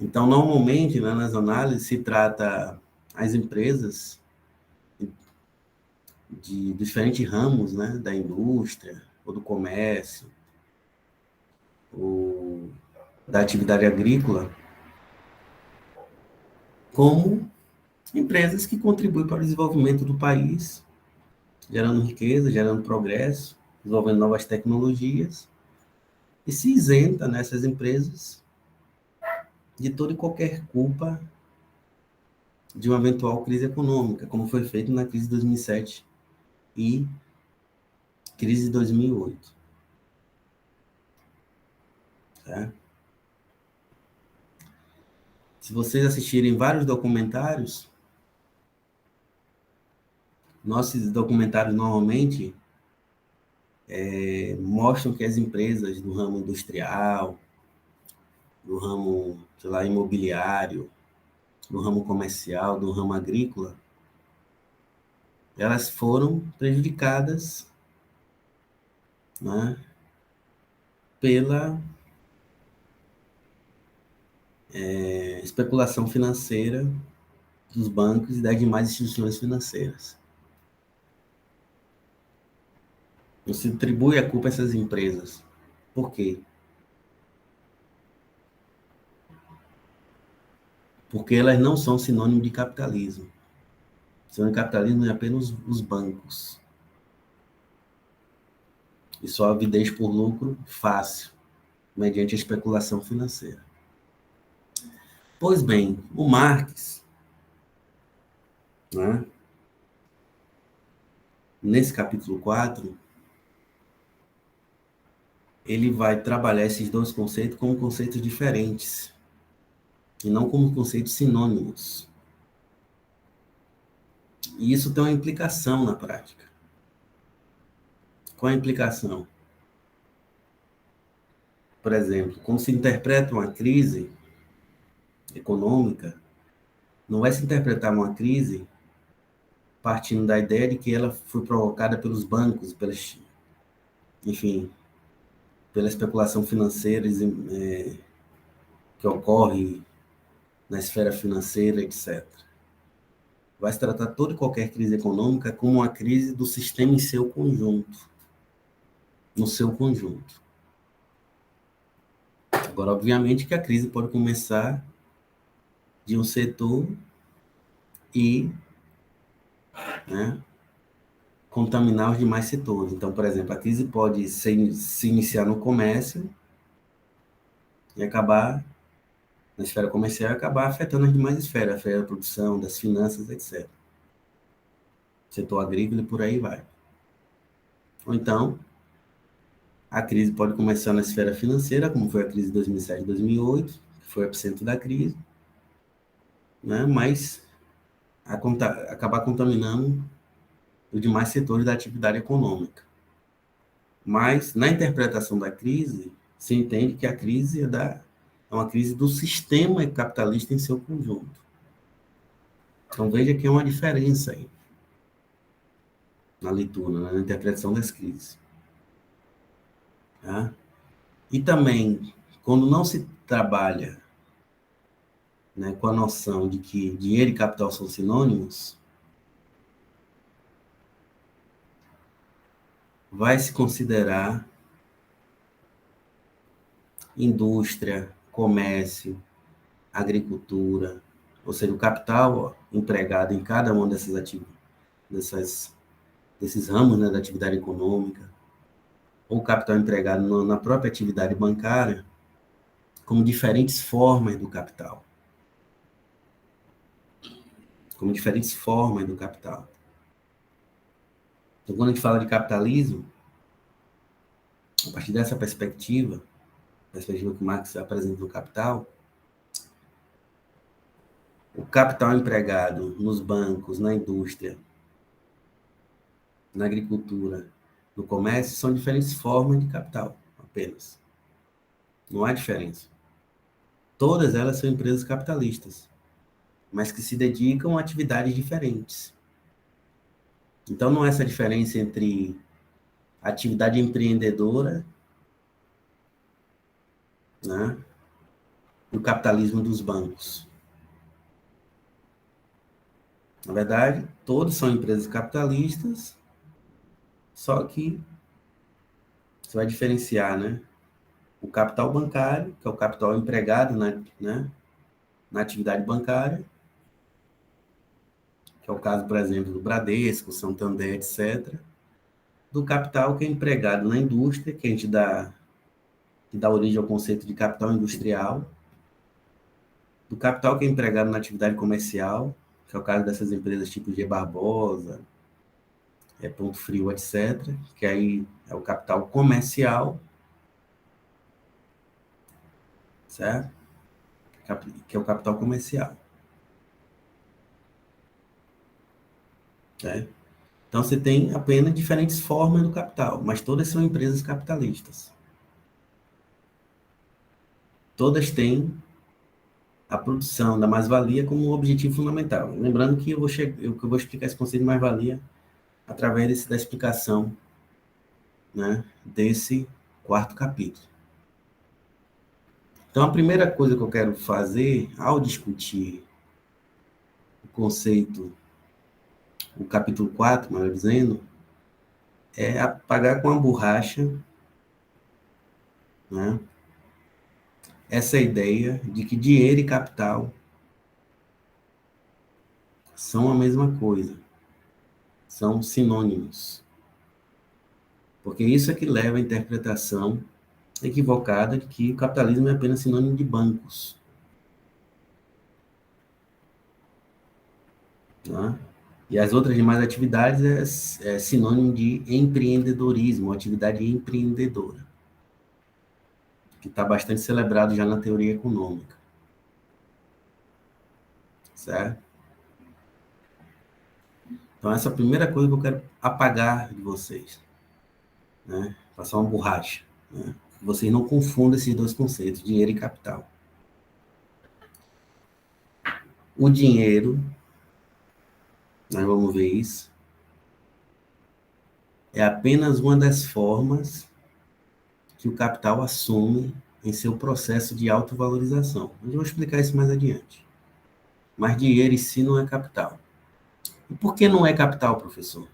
Então, normalmente, né, nas análises, se trata as empresas de diferentes ramos, né, da indústria, ou do comércio, ou da atividade agrícola, como empresas que contribuem para o desenvolvimento do país, gerando riqueza, gerando progresso, desenvolvendo novas tecnologias, e se isenta nessas empresas de toda e qualquer culpa de uma eventual crise econômica, como foi feito na crise de 2007 e crise de 2008. Tá? Se vocês assistirem vários documentários, Nossos documentários normalmente mostram que as empresas do ramo industrial, do ramo, sei lá, imobiliário, do ramo comercial, do ramo agrícola, elas foram prejudicadas, né, pela especulação financeira dos bancos e das demais instituições financeiras. Não se atribui a culpa a essas empresas. Por quê? Porque elas não são sinônimo de capitalismo. Sinônimo de capitalismo é apenas os bancos. E só avidez por lucro fácil, mediante a especulação financeira. Pois bem, o Marx, né, nesse capítulo 4, ele vai trabalhar esses dois conceitos como conceitos diferentes, e não como conceitos sinônimos. E isso tem uma implicação na prática. Qual é a implicação? Por exemplo, como se interpreta uma crise econômica, não vai se interpretar uma crise partindo da ideia de que ela foi provocada pelos bancos, enfim, pela especulação financeira que ocorre na esfera financeira, etc. Vai se tratar toda e qualquer crise econômica como uma crise do sistema em seu conjunto, no seu conjunto. Agora, obviamente que a crise pode começar de um setor e, né, contaminar os demais setores. Então, por exemplo, a crise pode se iniciar no comércio e acabar na esfera comercial e acabar afetando as demais esferas, a esfera da produção, das finanças, etc. Setor agrícola e por aí vai. Ou então, a crise pode começar na esfera financeira, como foi a crise de 2007 e 2008, que foi o epicentro da crise, né? Mas acabar contaminando os demais setores da atividade econômica. Mas, na interpretação da crise, se entende que a crise é uma crise do sistema capitalista em seu conjunto. Então, veja que é uma diferença aí na leitura, né, na interpretação das crises. Tá? E também, quando não se trabalha, né, com a noção de que dinheiro e capital são sinônimos, vai se considerar indústria, comércio, agricultura, ou seja, o capital empregado em cada uma desses ramos, né, da atividade econômica, ou capital empregado na própria atividade bancária, como diferentes formas do capital. Como diferentes formas do capital. Então, quando a gente fala de capitalismo, a partir dessa perspectiva, a perspectiva que Marx apresenta no Capital, o capital empregado nos bancos, na indústria, na agricultura, no comércio, são diferentes formas de capital, apenas. Não há diferença. Todas elas são empresas capitalistas, mas que se dedicam a atividades diferentes. Então, não há essa diferença entre atividade empreendedora, né, e o capitalismo dos bancos. Na verdade, todos são empresas capitalistas, só que você vai diferenciar, né, o capital bancário, que é o capital empregado na atividade bancária, que é o caso, por exemplo, do Bradesco, Santander, etc., do capital que é empregado na indústria, que dá origem ao conceito de capital industrial, do capital que é empregado na atividade comercial, que é o caso dessas empresas tipo G Barbosa, Ponto Frio, etc., que aí é o capital comercial, certo? Que é o capital comercial, certo? Então, você tem apenas diferentes formas do capital, mas todas são empresas capitalistas. Todas têm a produção da mais-valia como objetivo fundamental. Lembrando que eu vou explicar esse conceito de mais-valia através da explicação, né, desse quarto capítulo. Então, a primeira coisa que eu quero fazer ao discutir o conceito, o capítulo 4, melhor dizendo, é apagar com a borracha, né, essa ideia de que dinheiro e capital são a mesma coisa, são sinônimos. Porque isso é que leva à interpretação equivocada de que o capitalismo é apenas sinônimo de bancos. Tá? E as outras demais atividades é sinônimo de empreendedorismo, atividade empreendedora, que está bastante celebrado já na teoria econômica. Certo? Então, essa é a primeira coisa que eu quero apagar de vocês. Né? Passar uma borracha. Né? Vocês não confundam esses dois conceitos, dinheiro e capital. O dinheiro, nós vamos ver isso, é apenas uma das formas que o capital assume em seu processo de autovalorização. Eu vou explicar isso mais adiante. Mas dinheiro em si não é capital. E por que não é capital, professor?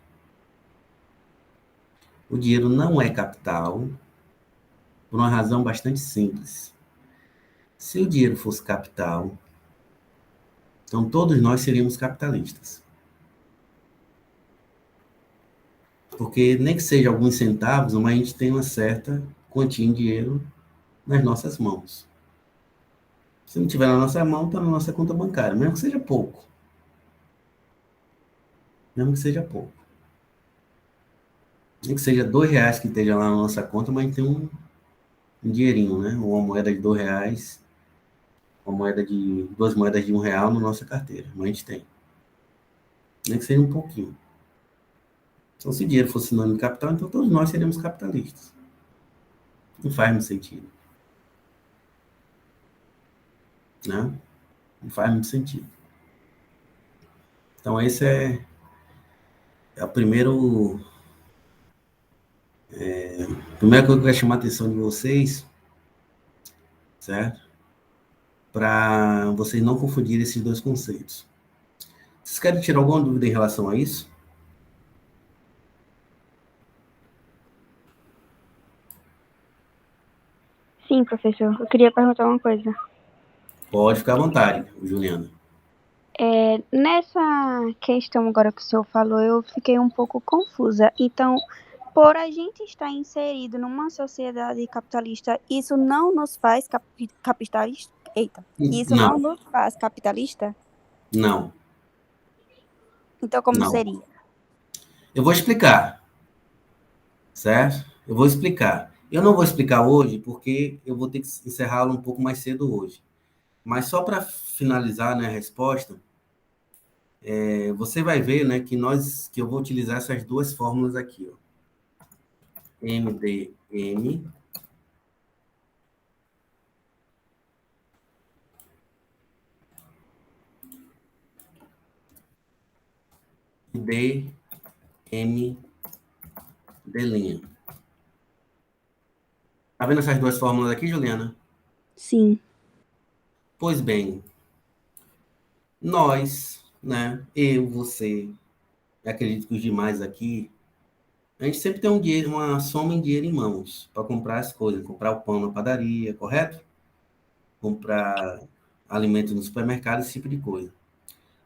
O dinheiro não é capital por uma razão bastante simples. Se o dinheiro fosse capital, então todos nós seríamos capitalistas. Porque nem que seja alguns centavos, mas a gente tem uma certa quantia em dinheiro nas nossas mãos. Se não tiver na nossa mão, está na nossa conta bancária, mesmo que seja pouco. Mesmo que seja pouco. Nem que seja R$ 2 que esteja lá na nossa conta, mas a gente tem um dinheirinho, né? Uma moeda de R$ 2, duas moedas de R$ 1 na nossa carteira, mas a gente tem. Nem que seja um pouquinho. Então, se dinheiro fosse sinônimo de capital, então todos nós seríamos capitalistas. Não faz muito sentido. Né? Não faz muito sentido. Então, esse é o primeiro... a primeira coisa que eu quero chamar a atenção de vocês, certo? Para vocês não confundirem esses dois conceitos. Vocês querem tirar alguma dúvida em relação a isso? Sim, professor. Eu queria perguntar uma coisa. Pode ficar à vontade, Juliana. Nessa questão agora que o senhor falou, eu fiquei um pouco confusa. Então, por a gente estar inserido numa sociedade capitalista, isso não nos faz capitalista? Eita, isso não Não, nos faz capitalista? não, Então, como não. seria? Eu vou explicar, certo? Eu vou explicar. Eu não vou explicar hoje, porque eu vou ter que encerrá-lo um pouco mais cedo hoje. Mas só para finalizar, né, a resposta, você vai ver, né, que eu vou utilizar essas duas fórmulas aqui, ó. MDM e DM D'. Tá vendo essas duas fórmulas aqui, Juliana? Sim. Pois bem, nós, né, eu, você, acredito que os demais aqui, a gente sempre tem um dinheiro, uma soma em dinheiro em mãos para comprar as coisas, comprar o pão na padaria, correto? Comprar alimento no supermercado, esse tipo de coisa.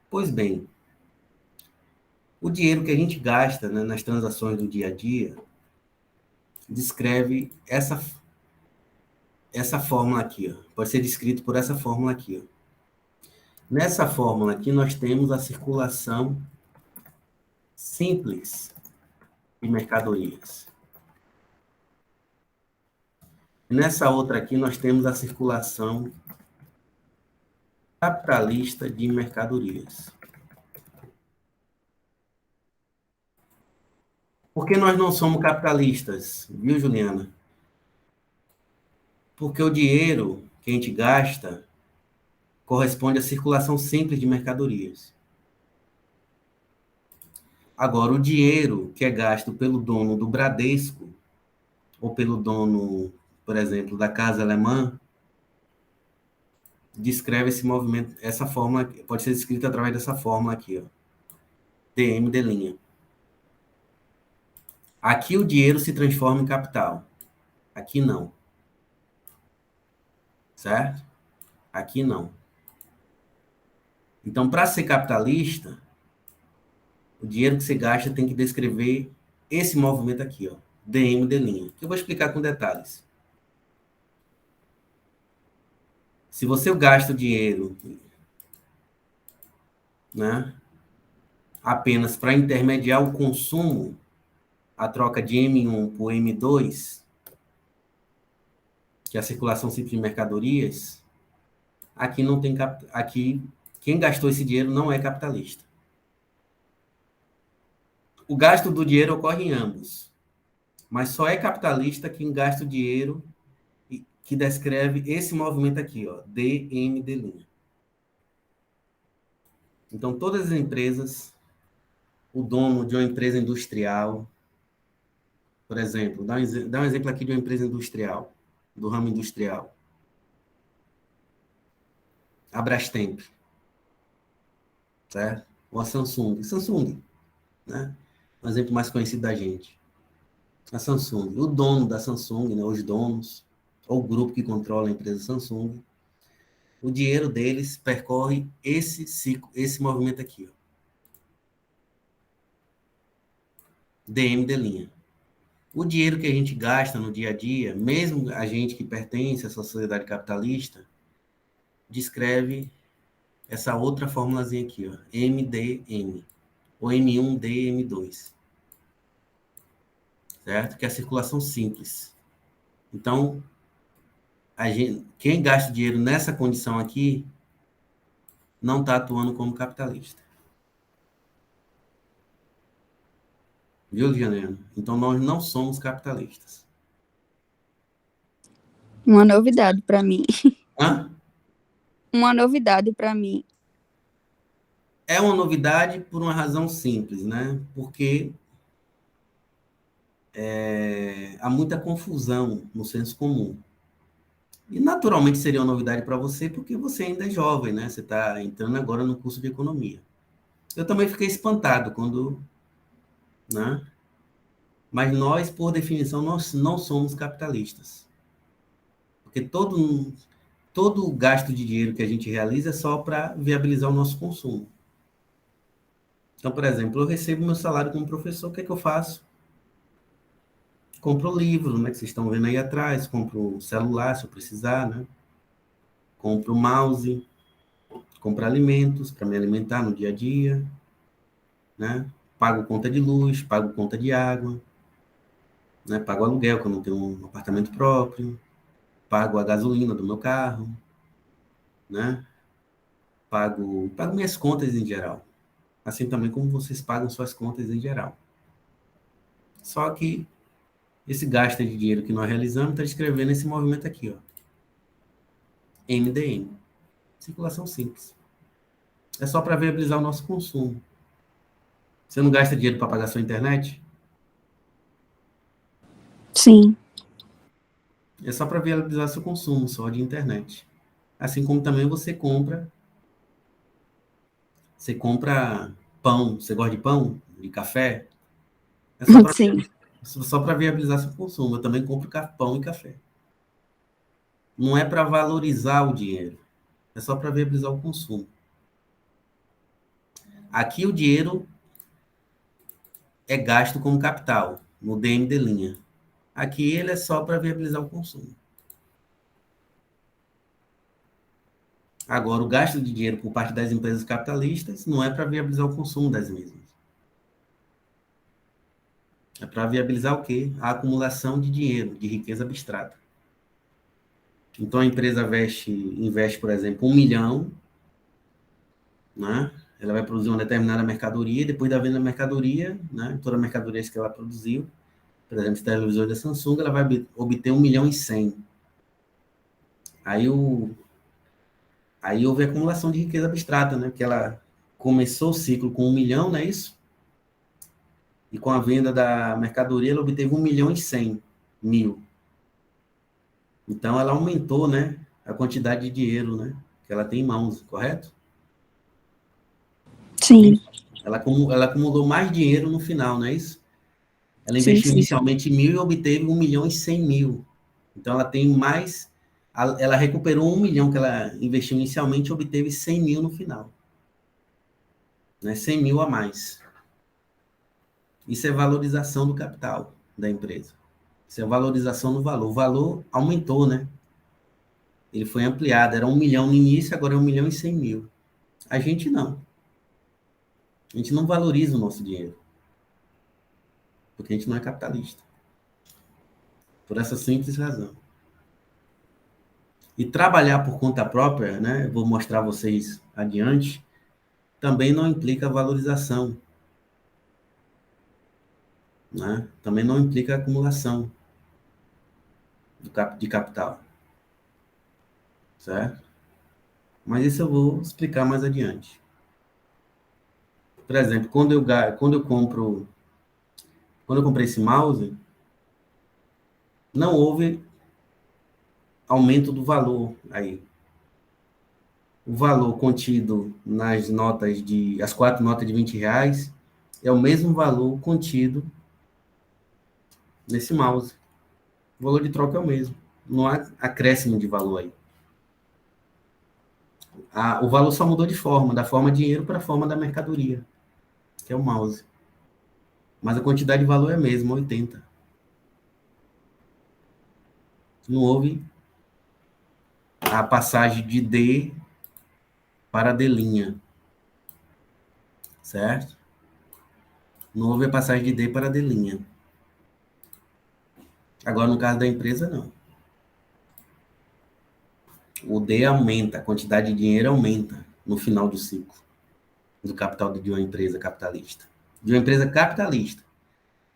Pois bem, o dinheiro que a gente gasta, né, nas transações do dia a dia descreve essa fórmula aqui, ó. Pode ser descrito por essa fórmula aqui, ó. Nessa fórmula aqui nós temos a circulação simples de mercadorias. Nessa outra aqui nós temos a circulação capitalista de mercadorias. Por que nós não somos capitalistas, viu, Juliana? Porque o dinheiro que a gente gasta corresponde à circulação simples de mercadorias. Agora, o dinheiro que é gasto pelo dono do Bradesco, ou pelo dono, por exemplo, da Casa Alemã, descreve esse movimento, essa forma, pode ser descrito através dessa fórmula aqui, ó, DM de linha. Aqui o dinheiro se transforma em capital, aqui não, certo? Aqui não. Então, para ser capitalista, o dinheiro que você gasta tem que descrever esse movimento aqui, ó, DM de linha, que eu vou explicar com detalhes. Se você gasta o dinheiro, né, apenas para intermediar o consumo, a troca de M1 por M2, que é a circulação simples de mercadorias, aqui não tem aqui quem gastou esse dinheiro não é capitalista. O gasto do dinheiro ocorre em ambos, mas só é capitalista quem gasta o dinheiro que descreve esse movimento aqui, ó, DMD'. Então, todas as empresas, o dono de uma empresa industrial, por exemplo, dá um exemplo aqui de uma empresa industrial, do ramo industrial. A Brastemp, certo? Ou a Samsung. Samsung, né? Um exemplo mais conhecido da gente. A Samsung. O dono da Samsung, né? Os donos, ou o grupo que controla a empresa Samsung, o dinheiro deles percorre esse ciclo, esse movimento aqui, ó. DM de linha. O dinheiro que a gente gasta no dia a dia, mesmo a gente que pertence à sociedade capitalista, descreve essa outra formulazinha aqui, ó, MDM, ou M1D, M2, certo? Que é a circulação simples. Então, quem gasta dinheiro nessa condição aqui não está atuando como capitalista. Viu, Diana? Então, nós não somos capitalistas. Uma novidade para mim. Hã? Uma novidade para mim. É uma novidade por uma razão simples, né? Porque há muita confusão no senso comum. E naturalmente seria uma novidade para você, porque você ainda é jovem, né? Você está entrando agora no curso de economia. Eu também fiquei espantado quando, né? Mas nós, por definição, nós não somos capitalistas. Porque todo gasto de dinheiro que a gente realiza é só para viabilizar o nosso consumo. Então, por exemplo, eu recebo meu salário como professor, o que é que eu faço? Compro o livro, né, que vocês estão vendo aí atrás, compro o celular, se eu precisar, né? Compro o mouse, compro alimentos para me alimentar no dia a dia, né? Pago conta de luz, pago conta de água, né? Pago aluguel, que eu não tenho um apartamento próprio, pago a gasolina do meu carro, né? Pago minhas contas em geral. Assim também como vocês pagam suas contas em geral. Só que esse gasto de dinheiro que nós realizamos está descrevendo esse movimento aqui, ó. MDM. Circulação simples. É só para viabilizar o nosso consumo. Você não gasta dinheiro para pagar sua internet? Sim. É só para viabilizar seu consumo só de internet. Assim como também você compra pão. Você gosta de pão? De café? É Sim. só para viabilizar seu consumo. Eu também compro pão e café. Não é para valorizar o dinheiro. É só para viabilizar o consumo. Aqui o dinheiro é gasto como capital, no DM de linha. Aqui ele é só para viabilizar o consumo. Agora, o gasto de dinheiro por parte das empresas capitalistas não é para viabilizar o consumo das mesmas. É para viabilizar o quê? A acumulação de dinheiro, de riqueza abstrata. Então, a empresa investe, por exemplo, 1 milhão, né? ela vai produzir uma determinada mercadoria, e depois da venda da mercadoria, né, toda a mercadoria que ela produziu, por exemplo, esse televisor da Samsung, ela vai obter 1.100.000. Aí houve acumulação de riqueza abstrata, né? Porque ela começou o ciclo com 1 milhão, não é isso? E com a venda da mercadoria, ela obteve 1.100.000. Então, ela aumentou, né? A quantidade de dinheiro, né? Que ela tem em mãos, correto? Sim. Ela acumulou mais dinheiro no final, não é isso? Ela Sim, investiu sim. inicialmente 1.000 e obteve 1.100.000. Então, ela tem mais... Ela recuperou 1 milhão que ela investiu inicialmente e obteve 100.000 no final. Né? 100.000 a mais. Isso é valorização do capital da empresa. Isso é valorização do valor. O valor aumentou, né? Ele foi ampliado. Era 1 milhão no início, agora é 1.100.000. A gente não. A gente não valoriza o nosso dinheiro. Porque a gente não é capitalista. Por essa simples razão. E trabalhar por conta própria, né? Vou mostrar a vocês adiante, também não implica valorização. Né? Também não implica acumulação de capital. Certo? Mas isso eu vou explicar mais adiante. Por exemplo, quando eu comprei esse mouse, não houve aumento do valor aí. O valor contido nas notas as 4 notas de R$ 20 é o mesmo valor contido nesse mouse. O valor de troca é o mesmo. Não há acréscimo de valor aí. O valor só mudou de forma, da forma dinheiro para a forma da mercadoria, que é o mouse. Mas a quantidade de valor é a mesma, 80. Não houve a passagem de D para D', certo? Não houve a passagem de D para D'. Agora, no caso da empresa, não. O D aumenta, a quantidade de dinheiro aumenta no final do ciclo do capital de uma empresa capitalista. De uma empresa capitalista.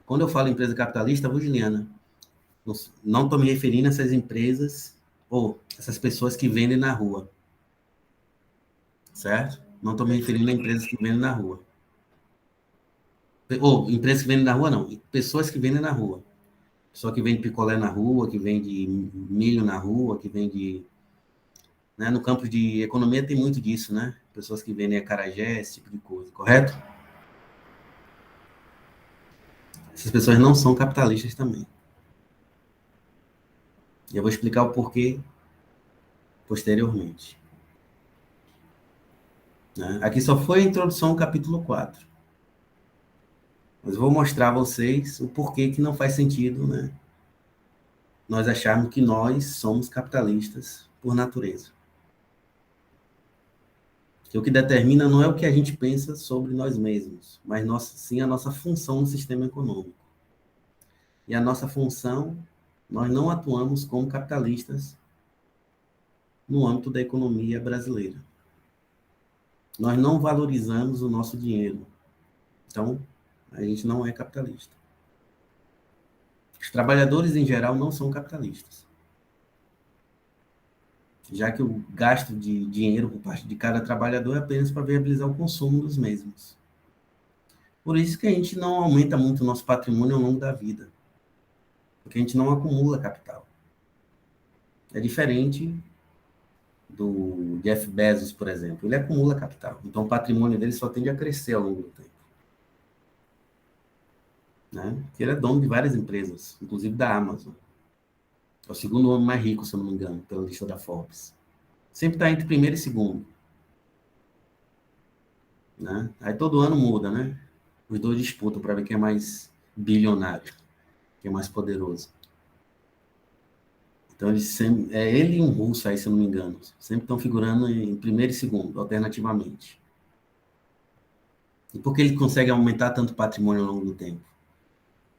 Quando eu falo empresa capitalista, Juliana, não estou me referindo a essas empresas ou essas pessoas que vendem na rua. Certo? Não estou me referindo a empresas que vendem na rua. Ou empresas que vendem na rua, não. Pessoas que vendem na rua. Pessoa que vende picolé na rua, que vende milho na rua, que vende... Né? No campo de economia tem muito disso, né? Pessoas que vendem acarajé, esse tipo de coisa, correto? Essas pessoas não são capitalistas também. E eu vou explicar o porquê posteriormente. Né? Aqui só foi a introdução ao capítulo 4. Mas eu vou mostrar a vocês o porquê que não faz sentido, né? Nós acharmos que nós somos capitalistas por natureza. Que o que determina não é o que a gente pensa sobre nós mesmos, mas sim a nossa função no sistema econômico. E a nossa função, nós não atuamos como capitalistas no âmbito da economia brasileira. Nós não valorizamos o nosso dinheiro. Então, a gente não é capitalista. Os trabalhadores, em geral, não são capitalistas. Já que o gasto de dinheiro por parte de cada trabalhador é apenas para viabilizar o consumo dos mesmos. Por isso que a gente não aumenta muito o nosso patrimônio ao longo da vida. Porque a gente não acumula capital. É diferente do Jeff Bezos, por exemplo. Ele acumula capital. Então, o patrimônio dele só tende a crescer ao longo do tempo. Né? Ele é dono de várias empresas, inclusive da Amazon. É o segundo homem mais rico, se eu não me engano, pela lista da Forbes. Sempre está entre primeiro e segundo. Né? Aí todo ano muda, né? Os dois disputam para ver quem é mais bilionário, quem é mais poderoso. Então, ele e um russo aí, se eu não me engano, sempre estão figurando em primeiro e segundo, alternativamente. E por que ele consegue aumentar tanto patrimônio ao longo do tempo?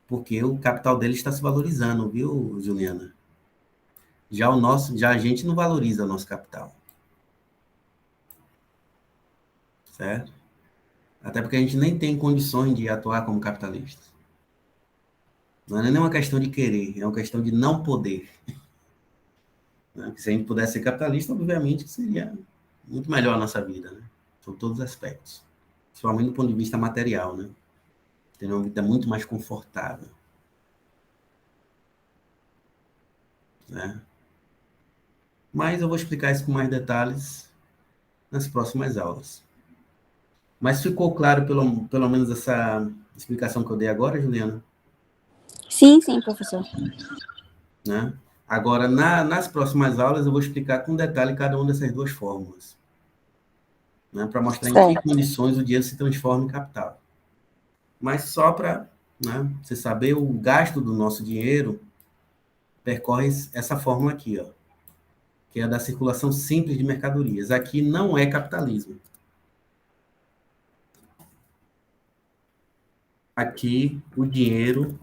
Porque o capital dele está se valorizando, viu, Juliana? Já a gente não valoriza o nosso capital. Certo? Até porque a gente nem tem condições de atuar como capitalista. Não é nem uma questão de querer, é uma questão de não poder. Né? Se a gente pudesse ser capitalista, obviamente seria muito melhor a nossa vida, né? Sobre todos os aspectos. Principalmente do ponto de vista material, né? Ter uma vida muito mais confortável. Né? Mas eu vou explicar isso com mais detalhes nas próximas aulas. Mas ficou claro, pelo menos, essa explicação que eu dei agora, Juliana? Sim, sim, professor. Né? Agora, nas próximas aulas, eu vou explicar com detalhe cada uma dessas duas fórmulas. Né? Para mostrar em que condições o dinheiro se transforma em capital. Mas só para, né, você saber, o gasto do nosso dinheiro percorre essa fórmula aqui, ó, que é a da circulação simples de mercadorias. Aqui não é capitalismo. Aqui o dinheiro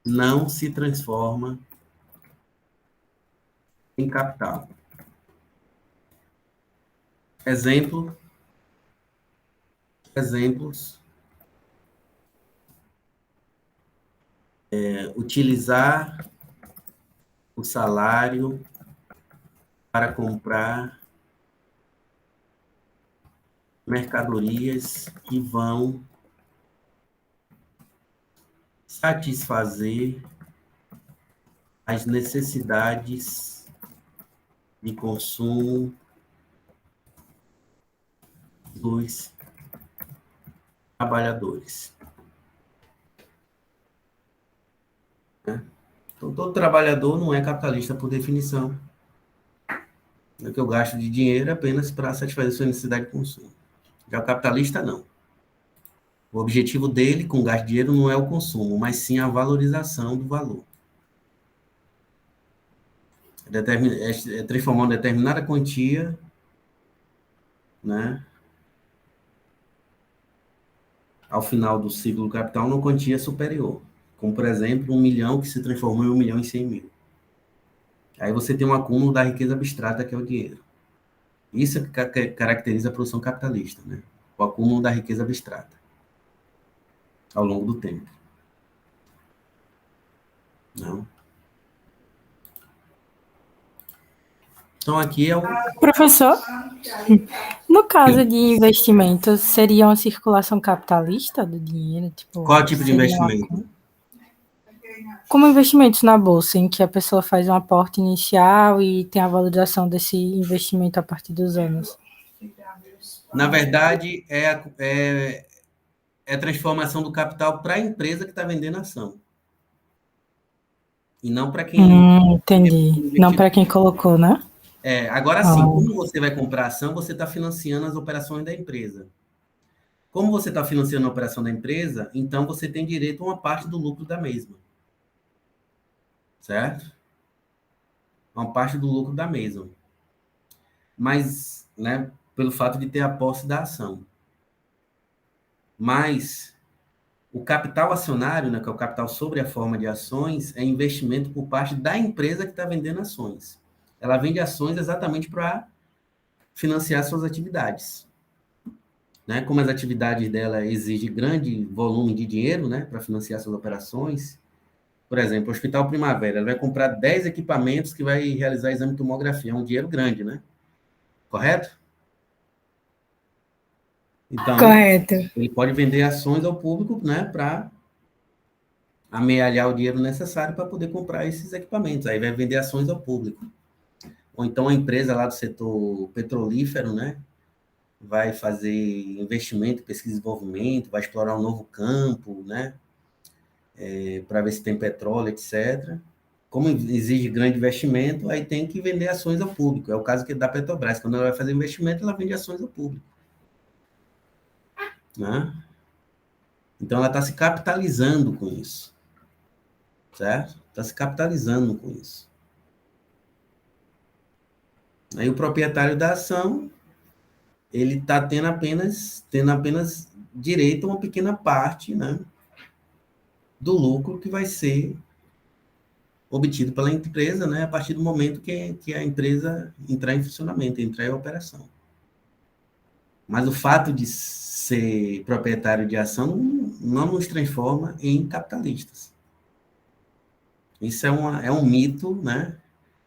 não se transforma em capital. Exemplos. Utilizar o salário para comprar mercadorias que vão satisfazer as necessidades de consumo dos trabalhadores. Né? Então, todo trabalhador não é capitalista por definição. É que eu gasto de dinheiro apenas para satisfazer sua necessidade de consumo. Já o capitalista, não. O objetivo dele com o gasto de dinheiro não é o consumo, mas sim a valorização do valor. É transformar uma determinada quantia, né, ao final do ciclo do capital, numa quantia superior. Como, por exemplo, 1 milhão que se transformou em 1 milhão e 100 mil. Aí você tem um acúmulo da riqueza abstrata, que é o dinheiro. Isso é que caracteriza a produção capitalista, né? O acúmulo da riqueza abstrata ao longo do tempo. Não? Então, aqui é o... Professor, no caso de investimentos, seria uma circulação capitalista do dinheiro? Tipo, qual tipo de investimento? Como investimentos na bolsa, em que a pessoa faz um aporte inicial e tem a valorização desse investimento a partir dos anos. Na verdade, é a transformação do capital para a empresa que está vendendo a ação. E não para quem... Entendi. Não para quem colocou, né? Agora sim, como você vai comprar ação, você está financiando as operações da empresa. Como você está financiando a operação da empresa, então você tem direito a uma parte do lucro da mesma. Certo? Uma parte do lucro da mesma. Mas, né, pelo fato de ter a posse da ação. Mas o capital acionário, né, que é o capital sobre a forma de ações, é investimento por parte da empresa que está vendendo ações. Ela vende ações exatamente para financiar suas atividades. Né? Como as atividades dela exigem grande volume de dinheiro, né, para financiar suas operações. Por exemplo, o Hospital Primavera, ela vai comprar 10 equipamentos que vai realizar exame de tomografia. É um dinheiro grande, né? Correto? Então, correto. Ele pode vender ações ao público, né, para amealhar o dinheiro necessário para poder comprar esses equipamentos. Aí vai vender ações ao público. Ou então a empresa lá do setor petrolífero, né, vai fazer investimento, pesquisa e desenvolvimento, vai explorar um novo campo, né, para ver se tem petróleo, etc. Como exige grande investimento, aí tem que vender ações ao público. É o caso que da Petrobras. Quando ela vai fazer investimento, ela vende ações ao público. Né? Então, ela está se capitalizando com isso. Certo? Está se capitalizando com isso. Aí o proprietário da ação, ele está tendo apenas direito a uma pequena parte, né, do lucro que vai ser obtido pela empresa, né, a partir do momento que a empresa entrar em funcionamento, entrar em operação. Mas o fato de ser proprietário de ação não nos transforma em capitalistas. Isso é um mito, né?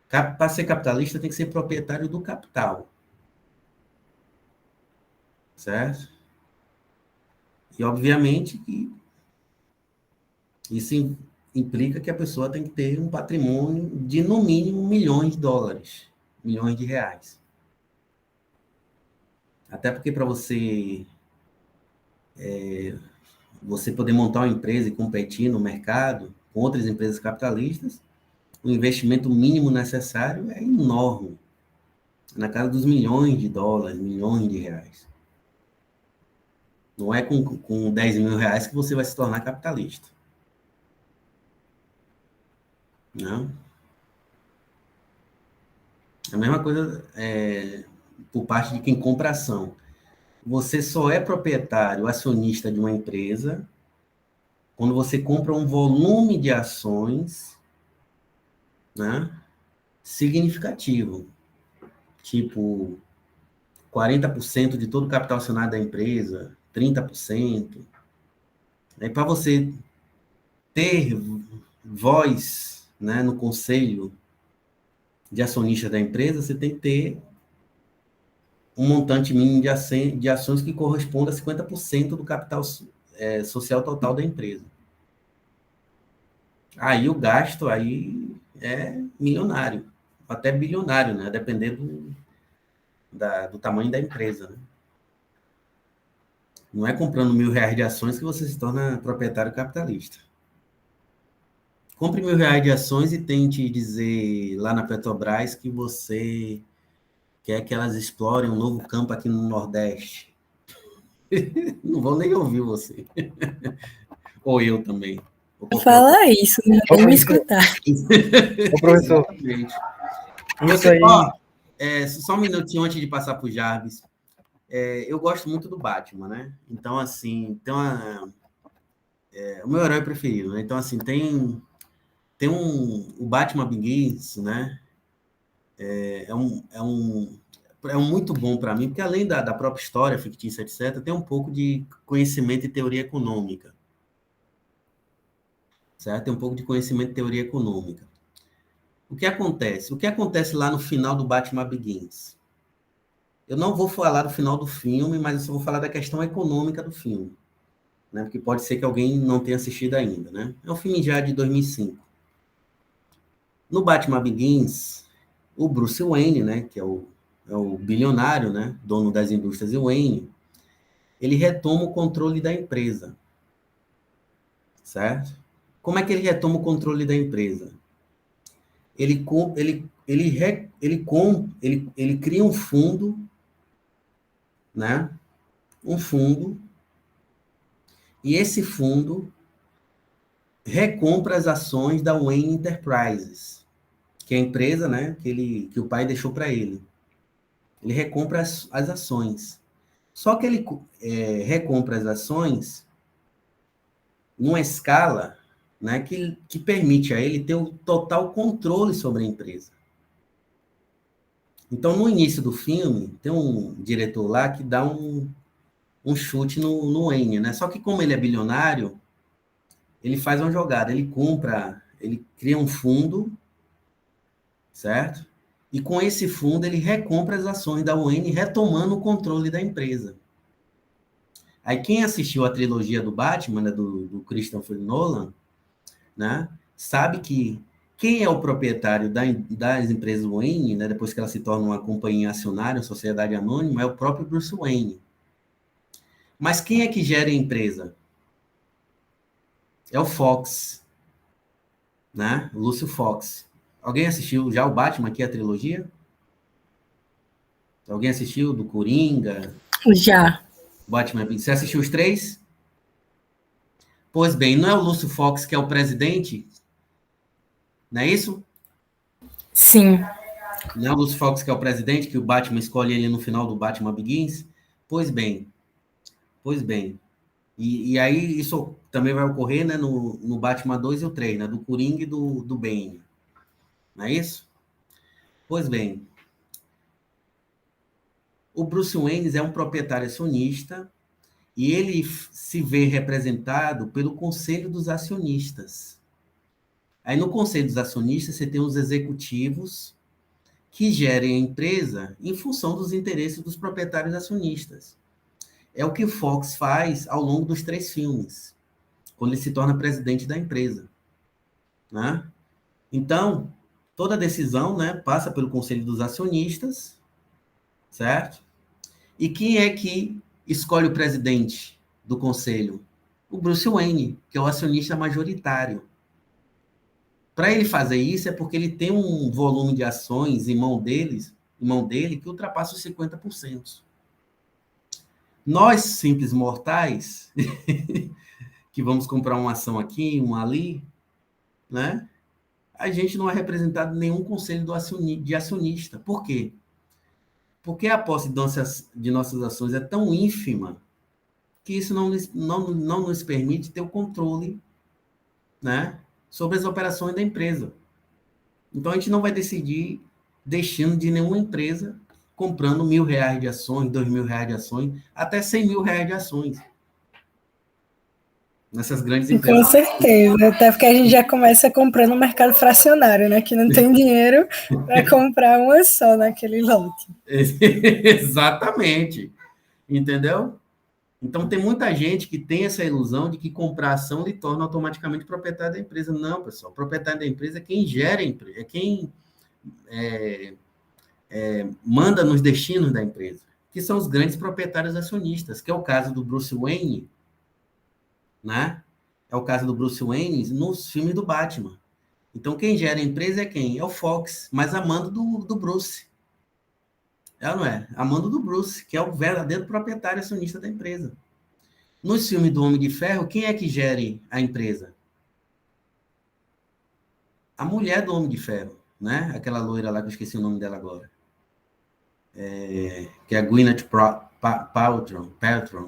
Para ser capitalista, tem que ser proprietário do capital. Certo? E, obviamente, que isso implica que a pessoa tem que ter um patrimônio de, no mínimo, milhões de dólares, milhões de reais. Até porque para você poder montar uma empresa e competir no mercado com outras empresas capitalistas, o investimento mínimo necessário é enorme, na casa dos milhões de dólares, milhões de reais. Não é com 10 mil reais que você vai se tornar capitalista. Não. A mesma coisa por parte de quem compra ação. Você só é proprietário, acionista de uma empresa, quando você compra um volume de ações, né, significativo. Tipo, 40% de todo o capital acionário da empresa, 30%. Para você ter voz, né, no conselho de acionistas da empresa, você tem que ter um montante mínimo de ações que corresponda a 50% do capital social total da empresa. Aí o gasto aí é milionário, até bilionário, né? Dependendo do tamanho da empresa. Né? Não é comprando R$ 1.000 de ações que você se torna proprietário capitalista. Compre R$ 1.000 de ações e tente dizer lá na Petrobras que você quer que elas explorem um novo campo aqui no Nordeste. Não vão nem ouvir você. Ou eu também. Fala isso, não vou me escutar. Ô, professor. Exatamente. Isso aí. Só um minutinho antes de passar para o Jarvis. Eu gosto muito do Batman, né? Então, assim, tem o meu herói preferido, né? Então, assim, tem o Batman Begins, né? É muito bom para mim, porque além da própria história fictícia, etc., tem um pouco de conhecimento e teoria econômica. Certo? Tem um pouco de conhecimento de teoria econômica. O que acontece? O que acontece lá no final do Batman Begins? Eu não vou falar do final do filme, mas eu só vou falar da questão econômica do filme. Né? Porque pode ser que alguém não tenha assistido ainda. Né? É um filme já de 2005. No Batman Begins, o Bruce Wayne, né, que é o bilionário, né, dono das indústrias Wayne, ele retoma o controle da empresa. Certo? Como é que ele retoma o controle da empresa? Ele cria um fundo, né? Um fundo, e esse fundo recompra as ações da Wayne Enterprises, que é a empresa, né, que o pai deixou para ele. Ele recompra as ações. Só que ele recompra as ações numa escala, né, que permite a ele ter o total controle sobre a empresa. Então, no início do filme, tem um diretor lá que dá um chute no Wayne, né? Só que como ele é bilionário, ele faz uma jogada, ele cria um fundo, certo? E com esse fundo ele recompra as ações da Wayne, retomando o controle da empresa. Aí quem assistiu a trilogia do Batman, né, do Christopher Nolan, né, sabe que quem é o proprietário das empresas Wayne, né, depois que ela se torna uma companhia acionária, uma sociedade anônima, é o próprio Bruce Wayne. Mas quem é que gera a empresa? É o Fox, né? Lúcio Fox. Alguém assistiu já o Batman aqui, a trilogia? Alguém assistiu do Coringa? Já. Batman, você assistiu os 3? Pois bem, não é o Lúcio Fox que é o presidente? Não é isso? Sim. Não é o Lúcio Fox que é o presidente, que o Batman escolhe ele no final do Batman Begins? Pois bem. E aí isso também vai ocorrer, né, no Batman 2 e o 3, né, do Coringa e do Bane. Não é isso? Pois bem. O Bruce Wayne é um proprietário acionista e ele se vê representado pelo Conselho dos Acionistas. Aí no Conselho dos Acionistas você tem os executivos que gerem a empresa em função dos interesses dos proprietários acionistas. É o que o Fox faz ao longo dos 3 filmes, quando ele se torna presidente da empresa, né? Então, toda decisão, né, passa pelo Conselho dos Acionistas, certo? E quem é que escolhe o presidente do conselho? O Bruce Wayne, que é o acionista majoritário. Para ele fazer isso é porque ele tem um volume de ações em mão dele que ultrapassa os 50%. Nós, simples mortais, que vamos comprar uma ação aqui, uma ali, né? A gente não é representado em nenhum conselho de acionista. Por quê? Porque a posse de nossas ações é tão ínfima que isso não nos permite ter o controle, né, sobre as operações da empresa. Então, a gente não vai decidir destino de nenhuma empresa comprando R$1.000 de ações, R$2.000 de ações, até R$100.000 de ações. Nessas grandes empresas. Com certeza, até porque a gente já começa comprando no mercado fracionário, né? Que não tem dinheiro para comprar uma só naquele lote. Exatamente. Entendeu? Então, tem muita gente que tem essa ilusão de que comprar ação lhe torna automaticamente proprietário da empresa. Não, pessoal. O proprietário da empresa é quem gera a empresa, é quem manda nos destinos da empresa, que são os grandes proprietários acionistas, que é o caso do Bruce Wayne, né? É o caso do Bruce Wayne nos filmes do Batman. Então, quem gera a empresa é quem? É o Fox, mas a mando do Bruce. Ela não é? A mando do Bruce, que é o verdadeiro proprietário acionista da empresa. Nos filmes do Homem de Ferro, quem é que gere a empresa? A mulher do Homem de Ferro, né? Aquela loira lá, que eu esqueci o nome dela agora. Que é a Gwyneth Paltrow,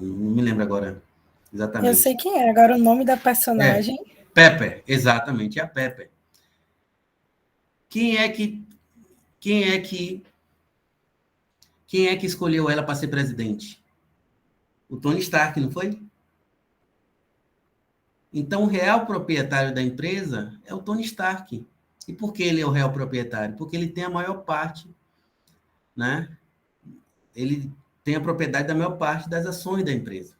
não me lembro agora exatamente. Eu sei quem é, agora o nome da personagem. Pepper, exatamente, é a Pepper. Quem é que escolheu ela para ser presidente? O Tony Stark, não foi? Então, o real proprietário da empresa é o Tony Stark. E por que ele é o real proprietário? Porque ele tem a maior parte, né? Ele tem a propriedade da maior parte das ações da empresa.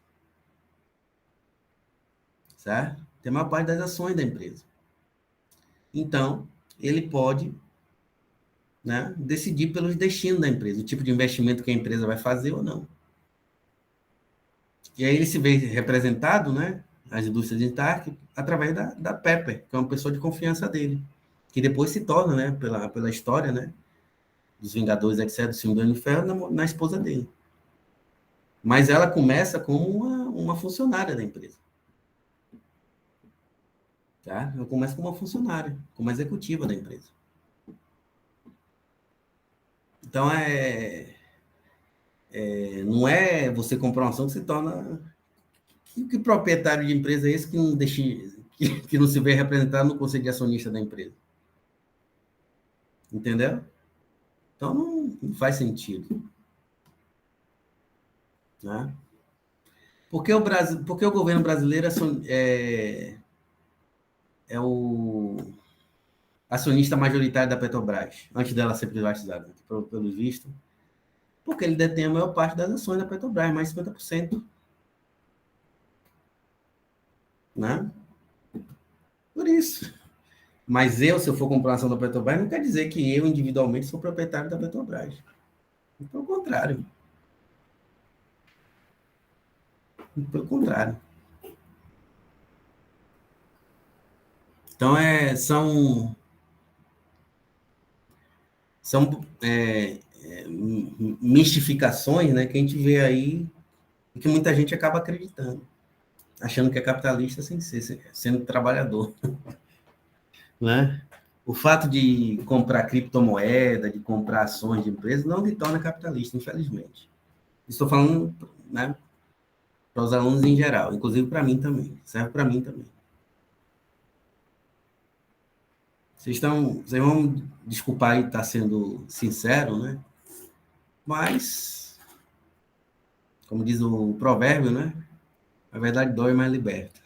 Certo? Tem a maior parte das ações da empresa. Então, ele pode, né, decidir pelos destinos da empresa, o tipo de investimento que a empresa vai fazer ou não. E aí ele se vê representado, né, as indústrias de Stark, através da Pepper, que é uma pessoa de confiança dele, que depois se torna, né, pela história, né, dos Vingadores, etc., do filme do Homem de Ferro, na esposa dele. Mas ela começa como uma funcionária da empresa. Tá? Ela começa como uma funcionária, como executiva da empresa. Então, não é você comprar uma ação que se torna... Que proprietário de empresa é esse que não, que não se vê representado no conselho de acionista da empresa? Entendeu? Então, não faz sentido. Né? Porque o governo brasileiro é o acionista majoritário da Petrobras, antes dela ser privatizada, pelo visto, porque ele detém a maior parte das ações da Petrobras, mais de 50%. Né? Por isso. Mas se eu for comprar ação da Petrobras, não quer dizer que eu, individualmente, sou proprietário da Petrobras. Pelo contrário. Pelo contrário. Então, são mistificações, né, que a gente vê aí e que muita gente acaba acreditando, achando que é capitalista sem ser, sendo trabalhador. Né? O fato de comprar criptomoeda, de comprar ações de empresas, não lhe torna capitalista, infelizmente. Estou falando, né, para os alunos em geral, inclusive para mim também. Serve para mim também. Vocês vão desculpar aí estar sendo sincero, né? Mas como diz o provérbio, né? A verdade dói, mas liberta.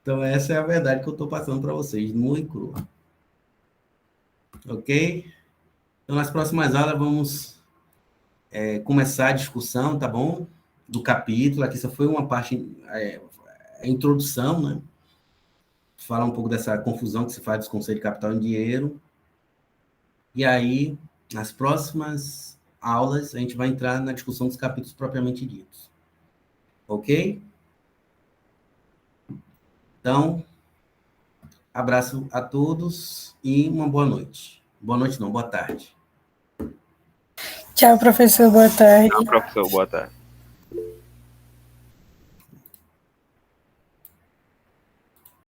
Então, essa é a verdade que eu estou passando para vocês, nua e crua. Ok? Então, nas próximas aulas, vamos começar a discussão, tá bom? Do capítulo. Aqui só foi uma parte, a introdução, né? Falar um pouco dessa confusão que se faz dos conceitos de capital em dinheiro. E aí, nas próximas aulas, a gente vai entrar na discussão dos capítulos propriamente ditos. Ok? Então, abraço a todos e uma boa noite. Boa noite não, boa tarde. Tchau, professor. Boa tarde. Tchau, professor. Boa tarde.